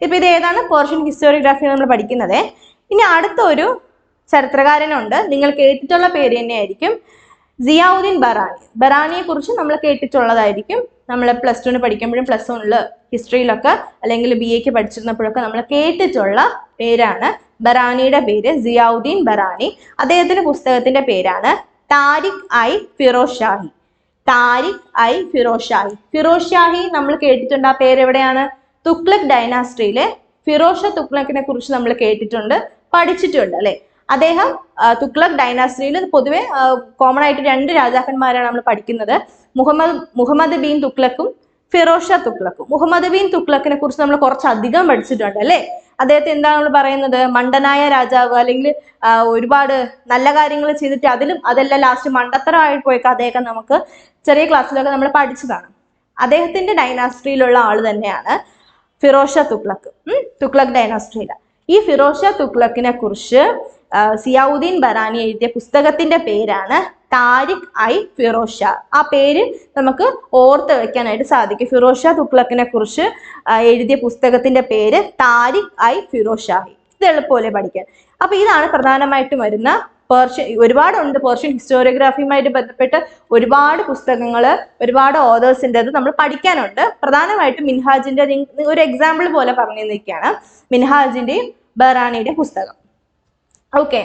ഇപ്പൊ ഇത് ഏതാണ്? പേർഷ്യൻ ഹിസ്റ്റോറിയോഗ്രാഫി നമ്മൾ പഠിക്കുന്നത്. ഇനി അടുത്ത ഒരു ചരിത്രകാരനുണ്ട്, നിങ്ങൾ കേട്ടിട്ടുള്ള പേര് തന്നെയായിരിക്കും, സിയാവുദ്ദീൻ ബറാനി. ബറാനിയെ കുറിച്ച് നമ്മൾ കേട്ടിട്ടുള്ളതായിരിക്കും. നമ്മൾ പ്ലസ് ടുവിന് പഠിക്കുമ്പോഴും പ്ലസ് വണ്ണില് ഹിസ്റ്ററിയിലൊക്കെ അല്ലെങ്കിൽ BA പഠിച്ചിരുന്നപ്പോഴൊക്കെ നമ്മൾ കേട്ടിട്ടുള്ള പേരാണ്. ബറാനിയുടെ പേര് സിയാവുദ്ദീൻ ബറാനി. അദ്ദേഹത്തിന്റെ പുസ്തകത്തിന്റെ പേരാണ് താരിഖ് ഐ ഫിറോസ് ഷാഹി. താരിഖ് ഐ ഫിറോസ് ഷാഹി. ഫിറോസ് ഷാഹി നമ്മൾ കേട്ടിട്ടുണ്ട്. ആ പേര് എവിടെയാണ്? തുഗ്ലക് ഡൈനാസ്ട്രിയിലെ ഫിറോസ് ഷാ തുഗ്ലക്കിനെ കുറിച്ച് നമ്മൾ കേട്ടിട്ടുണ്ട്, പഠിച്ചിട്ടുണ്ട് അല്ലെ. അദ്ദേഹം തുഗ്ലക് ഡൈനാസ്ട്രിയിൽ പൊതുവെ കോമൺ ആയിട്ട് 2 രാജാക്കന്മാരാണ് നമ്മൾ പഠിക്കുന്നത്, മുഹമ്മദ് ബിൻ തുഗ്ലക്കും ഫിറോസ് ഷാ തുഗ്ലക്കും. മുഹമ്മദ് ബിൻ തുഗ്ലക്കിനെ കുറിച്ച് നമ്മൾ കുറച്ചധികം പഠിച്ചിട്ടുണ്ട് അല്ലെ. അദ്ദേഹത്തെ എന്താണ് നമ്മൾ പറയുന്നത്? മണ്ടനായ രാജാവ്, അല്ലെങ്കിൽ ഒരുപാട് നല്ല കാര്യങ്ങൾ ചെയ്തിട്ട് അതെല്ലാം ലാസ്റ്റ് മണ്ടത്തരമായി പോയ കഥയൊക്കെ നമുക്ക് ചെറിയ ക്ലാസ്സിലൊക്കെ നമ്മൾ പഠിച്ചതാണ്. അദ്ദേഹത്തിന്റെ ഡൈനാസ്ട്രിയിലുള്ള ആൾ തന്നെയാണ് ഫിറോസ് ഷാ തുഗ്ലക്ക്. തുഗ്ലക് ഡൈനാസ്ട്രിയില ഈ ഫിറോസ് ഷാ തുഗ്ലക്കിനെ കുറിച്ച് സിയാവുദ്ദീൻ ബറാനി എഴുതിയ പുസ്തകത്തിന്റെ പേരാണ് താരിഖ് ഐ ഫിറോസ് ഷാ. ആ പേര് നമുക്ക് ഓർത്ത് വെക്കാനായിട്ട് സാധിക്കും. ഫിറോസ് ഷാ തുഗ്ലക്കിനെ കുറിച്ച് എഴുതിയ പുസ്തകത്തിന്റെ പേര് താരിഖ് ഐ ഫിറോസ് ഷാഹി. ഇത് എളുപ്പമല്ലേ പഠിക്കാൻ. അപ്പൊ ഇതാണ് പ്രധാനമായിട്ടും വരുന്ന ഒരുപാടുണ്ട്. പേർഷ്യൻ ഹിസ്റ്റോറിയോഗ്രാഫിയുമായിട്ട് ബന്ധപ്പെട്ട് ഒരുപാട് പുസ്തകങ്ങൾ, ഒരുപാട് ഓതേഴ്സിൻ്റെത് നമ്മൾ പഠിക്കാനുണ്ട്. പ്രധാനമായിട്ടും മിൻഹാജിന്റെ ഒരു എക്സാമ്പിൾ പോലെ പറഞ്ഞു തന്നിരിക്കുകയാണ് മിൻഹാജിന്റെയും ബറാനിയുടെയും പുസ്തകം. ഓക്കെ,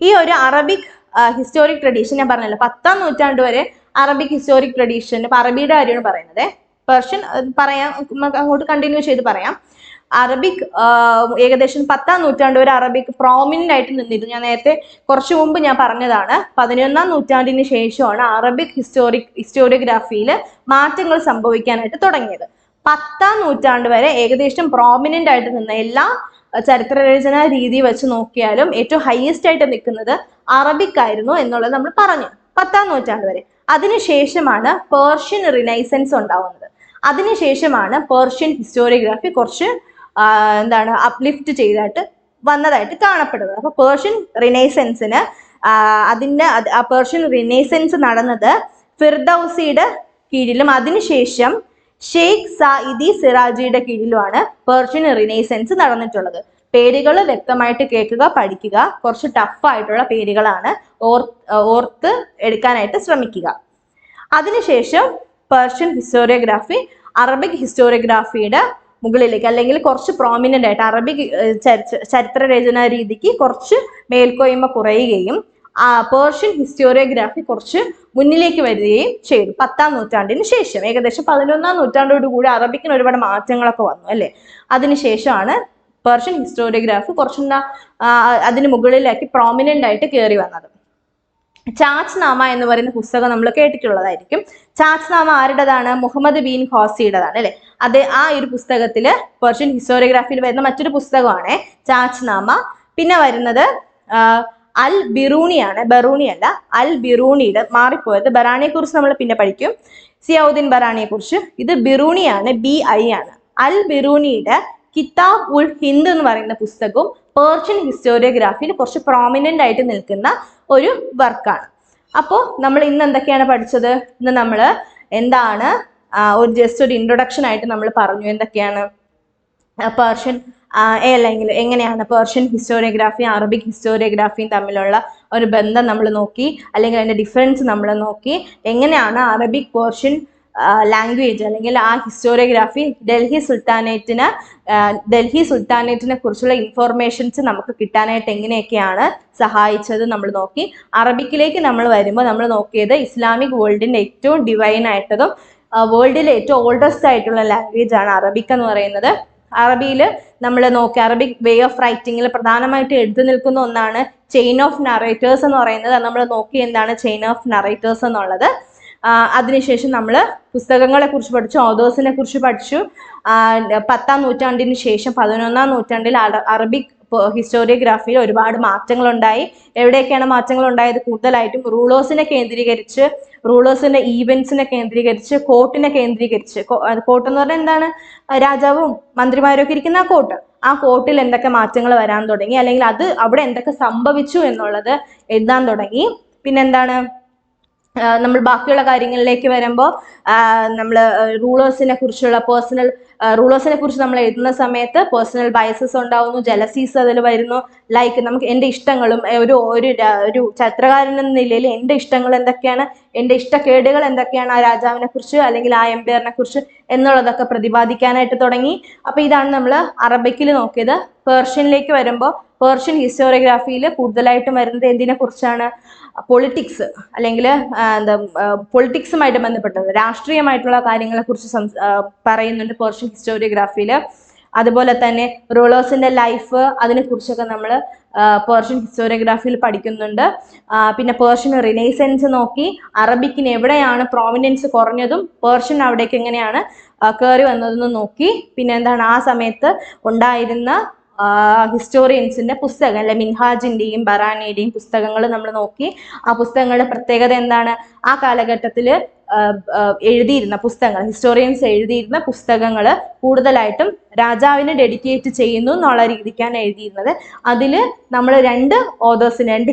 ഈ ഒരു അറബിക് ഹിസ്റ്റോറിക് ട്രഡീഷൻ ഞാൻ പറഞ്ഞല്ലോ, 10ാം നൂറ്റാണ്ട് വരെ അറബിക് ഹിസ്റ്റോറിക് ട്രഡീഷൻ. ഇപ്പൊ അറബിയുടെ കാര്യമാണ് പറയുന്നത്, പേർഷ്യൻ പറയാം, അങ്ങോട്ട് കണ്ടിന്യൂ ചെയ്ത് പറയാം. അറബിക് ഏകദേശം 10ാം നൂറ്റാണ്ട് വരെ അറബിക് പ്രോമിനന്റ് ആയിട്ട് നിന്നിരുന്നു. ഞാൻ നേരത്തെ കുറച്ചു മുമ്പ് ഞാൻ പറഞ്ഞതാണ്, 11ാം നൂറ്റാണ്ടിന് ശേഷമാണ് അറബിക് ഹിസ്റ്റോറിയോഗ്രാഫിയിൽ മാറ്റങ്ങൾ സംഭവിക്കാനായിട്ട് തുടങ്ങിയത്. 10ാം നൂറ്റാണ്ട് വരെ ഏകദേശം പ്രോമിനന്റ് ആയിട്ട് നിന്ന എല്ലാ ചരിത്രരചന രീതി വെച്ച് നോക്കിയാലും ഏറ്റവും ഹയസ്റ്റ് ആയിട്ട് നിൽക്കുന്നത് അറബിക് ആയിരുന്നു എന്നുള്ളത് നമ്മൾ പറഞ്ഞു 10ാം നൂറ്റാണ്ട് വരെ. അതിനുശേഷമാണ് പേർഷ്യൻ റിനൈസൻസ് ഉണ്ടാവുന്നത്. അതിനുശേഷമാണ് പേർഷ്യൻ ഹിസ്റ്റോറിയോഗ്രാഫി കുറച്ച് അപ്ലിഫ്റ്റ് ചെയ്തായിട്ട് വന്നതായിട്ട് കാണപ്പെടുന്നത്. അപ്പൊ പേർഷ്യൻ റിനൈസൻസിന് പേർഷ്യൻ റിനൈസൻസ് നടന്നത് ഫിർദൌസിയുടെ കീഴിലും അതിനുശേഷം ഷെയ്ഖ് സായിദി സിറാജിയുടെ കീഴിലുമാണ് പേർഷ്യൻ റിനൈസൻസ് നടന്നിട്ടുള്ളത്. പേരുകൾ വ്യക്തമായിട്ട് കേൾക്കുക, പഠിക്കുക. കുറച്ച് ടഫായിട്ടുള്ള പേരുകളാണ്, ഓർത്ത് എടുക്കാനായിട്ട് ശ്രമിക്കുക. അതിനുശേഷം പേർഷ്യൻ ഹിസ്റ്റോറിയോഗ്രാഫി അറബിക് ഹിസ്റ്റോറിയോഗ്രാഫിയുടെ മുകളിലേക്ക്, അല്ലെങ്കിൽ കുറച്ച് പ്രോമിനന്റ് ആയിട്ട് അറബിക് ചരിത്രരചനാ രീതിക്ക് കുറച്ച് മേൽക്കോയ്മ കുറയുകയും പേർഷ്യൻ ഹിസ്റ്റോറിയോഗ്രാഫി കുറച്ച് മുന്നിലേക്ക് വരികയും ചെയ്തു 10ാം നൂറ്റാണ്ടിന് ശേഷം. ഏകദേശം 11ാം നൂറ്റാണ്ടോട് കൂടി അറബിക്കിന് ഒരുപാട് മാറ്റങ്ങളൊക്കെ വന്നു അല്ലെ. അതിനുശേഷമാണ് പേർഷ്യൻ ഹിസ്റ്റോറിയോഗ്രാഫി കുറച്ച് അതിന് മുകളിലേക്ക് പ്രോമിനന്റ് ആയിട്ട് കയറി വന്നത്. ചാച്ച് നാമ എന്ന് പറയുന്ന പുസ്തകം നമ്മൾ കേട്ടിട്ടുള്ളതായിരിക്കും. ചാച്ച് നാമ ആരുടേതാണ്? മുഹമ്മദ് ബിൻ ഖാസിയുടേതാണ് അല്ലെ. അത് ആ ഒരു പുസ്തകത്തില് പേർഷ്യൻ ഹിസ്റ്റോറിയോഗ്രാഫിയിൽ വരുന്ന മറ്റൊരു പുസ്തകമാണ് ചാച്ച് നാമ. പിന്നെ വരുന്നത് അൽ ബിറൂണിയാണ്, ബറൂണി അല്ല, അൽ ബിറൂണിയുടെ, മാറിപ്പോയത്, ബറാണിയെ കുറിച്ച് നമ്മൾ പിന്നെ പഠിക്കും, സിയാവുദ്ദീൻ ബറാണിയെ കുറിച്ച്. ഇത് ബിറൂണിയാണ്, BI ആണ്. അൽ ബിറൂണിയുടെ കിതാബ് ഉൽ ഹിന്ദ് എന്ന് പറയുന്ന പുസ്തകവും പേർഷ്യൻ ഹിസ്റ്റോറിയോഗ്രാഫിയിൽ കുറച്ച് പ്രോമിനന്റ് ആയിട്ട് നിൽക്കുന്ന ഒരു വർക്കാണ്. അപ്പോൾ നമ്മൾ ഇന്ന് എന്തൊക്കെയാണ് പഠിച്ചത്? ഇന്ന് നമ്മൾ എന്താണ് ഒരു ജസ്റ്റ് ഒരു ഇൻട്രൊഡക്ഷൻ ആയിട്ട് നമ്മൾ പറഞ്ഞു എന്തൊക്കെയാണ് പേർഷ്യൻ അല്ലെങ്കിൽ എങ്ങനെയാണ് പേർഷ്യൻ ഹിസ്റ്റോറിയോഗ്രാഫിയും അറബിക് ഹിസ്റ്റോറിയോഗ്രാഫിയും തമ്മിലുള്ള ഒരു ബന്ധം നമ്മൾ നോക്കി, അല്ലെങ്കിൽ അതിൻ്റെ ഡിഫറൻസ് നമ്മൾ നോക്കി, എങ്ങനെയാണ് അറബിക് പേർഷ്യൻ ലാംഗ്വേജ് അല്ലെങ്കിൽ ആ ഹിസ്റ്റോറിയോഗ്രാഫി ഡൽഹി സുൽത്താനേറ്റിനെ കുറിച്ചുള്ള ഇൻഫോർമേഷൻസ് നമുക്ക് കിട്ടാനായിട്ട് എങ്ങനെയൊക്കെയാണ് സഹായിച്ചത് നമ്മൾ നോക്കി. അറബിക്കിലേക്ക് നമ്മൾ വരുമ്പോൾ നമ്മൾ നോക്കിയത് ഇസ്ലാമിക് വേൾഡിൻ്റെ ഏറ്റവും ഡിവൈൻ ആയിട്ടതും വേൾഡിലെ ഏറ്റവും ഓൾഡസ്റ്റ് ആയിട്ടുള്ള ലാംഗ്വേജ് ആണ് അറബിക് എന്ന് പറയുന്നത്. അറബിയിൽ നമ്മൾ നോക്കി അറബിക് വേ ഓഫ് റൈറ്റിങ്ങിൽ പ്രധാനമായിട്ട് എടുത്തു നിൽക്കുന്ന ഒന്നാണ് ചെയിൻ ഓഫ് നറേറ്റേഴ്സ് എന്ന് പറയുന്നത്. നമ്മൾ നോക്കി എന്താണ് ചെയിൻ ഓഫ് നറേറ്റേഴ്സ് എന്നുള്ളത്. അതിനുശേഷം നമ്മൾ പുസ്തകങ്ങളെ കുറിച്ച് പഠിച്ചു, ഓതേഴ്സിനെ കുറിച്ച് പഠിച്ചു. 10ാം നൂറ്റാണ്ടിന് ശേഷം 11ാം നൂറ്റാണ്ടിൽ അറബിക് ഹിസ്റ്റോറിയോഗ്രാഫിയിൽ ഒരുപാട് മാറ്റങ്ങൾ ഉണ്ടായി. എവിടെയൊക്കെയാണ് മാറ്റങ്ങൾ ഉണ്ടായത്? കൂടുതലായിട്ടും റൂളേഴ്സിനെ കേന്ദ്രീകരിച്ച്, റൂളേഴ്സിന്റെ ഈവെന്റ്സിനെ കേന്ദ്രീകരിച്ച്, കോർട്ടിനെ കേന്ദ്രീകരിച്ച്, കോർട്ട് എന്ന് പറഞ്ഞാൽ എന്താണ്? രാജാവും മന്ത്രിമാരും ഒക്കെ ഇരിക്കുന്ന ആ കോർട്ട്. ആ കോർട്ടിൽ എന്തൊക്കെ മാറ്റങ്ങൾ വരാൻ തുടങ്ങി, അല്ലെങ്കിൽ അത് അവിടെ എന്തൊക്കെ സംഭവിച്ചു എന്നുള്ളത് എഴുതാൻ തുടങ്ങി. പിന്നെന്താണ്, നമ്മൾ ബാക്കിയുള്ള കാര്യങ്ങളിലേക്ക് വരുമ്പോൾ നമ്മൾ റൂളേഴ്സിനെ കുറിച്ച് നമ്മൾ എഴുതുന്ന സമയത്ത് പേഴ്സണൽ ബയസസ് ഉണ്ടാവുന്നു, ജലസീസ് അതിൽ വരുന്നു. ലൈക്ക് നമുക്ക് എൻ്റെ ഇഷ്ടങ്ങളും ഒരു ചരിത്രകാരൻ എന്ന നിലയിൽ എൻ്റെ ഇഷ്ടങ്ങൾ എന്തൊക്കെയാണ്, എൻ്റെ ഇഷ്ടക്കേടുകൾ എന്തൊക്കെയാണ് ആ രാജാവിനെ കുറിച്ച് അല്ലെങ്കിൽ ആ എംപയറിനെ കുറിച്ച് എന്നുള്ളതൊക്കെ പ്രതിപാദിക്കാനായിട്ട് തുടങ്ങി. അപ്പോൾ ഇതാണ് നമ്മൾ അറബിക്കിൽ നോക്കിയത്. പേർഷ്യനിലേക്ക് വരുമ്പോൾ പേർഷ്യൻ ഹിസ്റ്റോറിയോഗ്രാഫിയിൽ കൂടുതലായിട്ടും വരുന്നത് എന്തിനെ കുറിച്ചാണ്? പൊളിറ്റിക്സ് അല്ലെങ്കിൽ പൊളിറ്റിക്സുമായിട്ട് ബന്ധപ്പെട്ടത് രാഷ്ട്രീയമായിട്ടുള്ള കാര്യങ്ങളെ കുറിച്ച് പറയുന്നുണ്ട് പേർഷ്യൻ ഹിസ്റ്റോറിയോഗ്രാഫിയിൽ. അതുപോലെ തന്നെ റൂളേഴ്സിന്റെ ലൈഫ്, അതിനെക്കുറിച്ചൊക്കെ നമ്മൾ പേർഷ്യൻ ഹിസ്റ്റോറിയോഗ്രാഫിയിൽ പഠിക്കുന്നുണ്ട്. പിന്നെ പേർഷ്യൻ റിനൈസൻസ് നോക്കി, അറബിക്കിന് എവിടെയാണ് പ്രോമിനൻസ് കുറഞ്ഞതും പേർഷ്യൻ അവിടേക്ക് എങ്ങനെയാണ് കയറി വന്നതെന്ന് നോക്കി. പിന്നെ എന്താണ് ആ സമയത്ത് ഉണ്ടായിരുന്ന ഹിസ്റ്റോറിയൻസിന്റെ പുസ്തകം അല്ലെ, മിൻഹാജിന്റെയും ബറാനിയുടെയും പുസ്തകങ്ങൾ നമ്മൾ നോക്കി. ആ പുസ്തകങ്ങളുടെ പ്രത്യേകത എന്താണ്? ആ കാലഘട്ടത്തിൽ എഴുതിയിരുന്ന പുസ്തകങ്ങൾ, ഹിസ്റ്റോറിയൻസ് എഴുതിയിരുന്ന പുസ്തകങ്ങൾ കൂടുതലായിട്ടും രാജാവിന് ഡെഡിക്കേറ്റ് ചെയ്യുന്നു എന്നുള്ള രീതിക്കാണ് എഴുതിയിരുന്നത്. അതിൽ നമ്മൾ രണ്ട്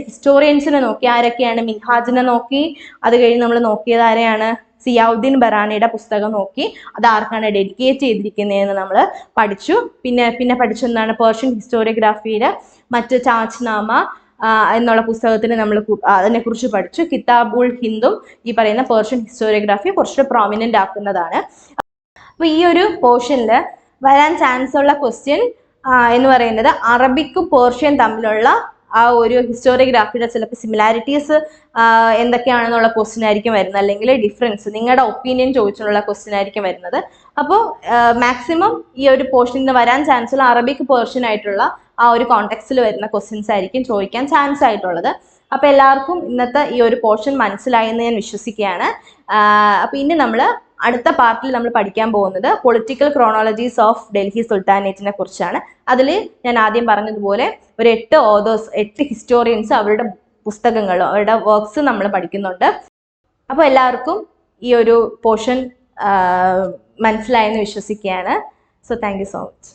ഹിസ്റ്റോറിയൻസിനെ നോക്കി. ആരൊക്കെയാണ്? മിൻഹാജിനെ നോക്കി. അത് കഴിഞ്ഞ് നമ്മൾ നോക്കിയത് ആരെയാണ്? സിയാവുദ്ദീൻ ബറാനിയുടെ പുസ്തകം നോക്കി. അത് ആർക്കാണ് ഡെഡിക്കേറ്റ് ചെയ്തിരിക്കുന്നതെന്ന് നമ്മൾ പഠിച്ചു. പിന്നെ പഠിച്ചെന്താണ് പേർഷ്യൻ ഹിസ്റ്റോറിയോഗ്രാഫിയുടെ മറ്റ് ചാച്ച് നാമ എന്നുള്ള പുസ്തകത്തിന് നമ്മൾ അതിനെക്കുറിച്ച് പഠിച്ചു. കിതാബ് ഉൽ ഹിന്ദും ഈ പറയുന്ന പേർഷ്യൻ ഹിസ്റ്റോറിയോഗ്രാഫി കുറച്ച് പ്രോമിനന്റ് ആക്കുന്നതാണ്. അപ്പോൾ ഈ ഒരു പോർഷനിൽ വരാൻ ചാൻസ് ഉള്ള ക്വസ്റ്റ്യൻ എന്ന് പറയുന്നത് അറബിക്കും പേർഷ്യൻ തമ്മിലുള്ള ആ ഒരു ഹിസ്റ്റോറിയോഗ്രാഫിയുടെ ചിലപ്പോൾ സിമിലാരിറ്റീസ് എന്തൊക്കെയാണെന്നുള്ള ക്വസ്റ്റ്യൻ ആയിരിക്കും വരുന്നത്, അല്ലെങ്കിൽ ഡിഫറൻസ് നിങ്ങളുടെ ഒപ്പീനിയൻ ചോദിച്ചുള്ള ക്വസ്റ്റ്യൻ ആയിരിക്കും വരുന്നത്. അപ്പോൾ മാക്സിമം ഈ ഒരു പോർഷനിൽ നിന്ന് വരാൻ ചാൻസ് ഉള്ള അറബിക് പേർഷ്യൻ ആയിട്ടുള്ള ആ ഒരു കോണ്ടെക്സ്റ്റിൽ വരുന്ന ക്വസ്റ്റ്യൻസ് ആയിരിക്കും ചോദിക്കാൻ ചാൻസ് ആയിട്ടുള്ളത്. അപ്പോൾ എല്ലാവർക്കും ഇന്നത്തെ ഈ ഒരു പോർഷൻ മനസ്സിലായെന്ന് ഞാൻ വിശ്വസിക്കുകയാണ്. അപ്പോൾ ഇനി നമ്മൾ അടുത്ത പാർട്ടിൽ നമ്മൾ പഠിക്കാൻ പോകുന്നത് പൊളിറ്റിക്കൽ ക്രോണോളജീസ് ഓഫ് ഡൽഹി സുൽത്താനേറ്റിനെ കുറിച്ചാണ്. അതിൽ ഞാൻ ആദ്യം പറഞ്ഞതുപോലെ ഒരു 8 ഹിസ്റ്റോറിയൻസ് അവരുടെ പുസ്തകങ്ങളും അവരുടെ വർക്ക്സ് നമ്മൾ പഠിക്കുന്നുണ്ട്. അപ്പോൾ എല്ലാവർക്കും ഈ ഒരു പോർഷൻ മനസ്സിലായെന്ന് വിശ്വസിക്കുകയാണ്. So thank you so much.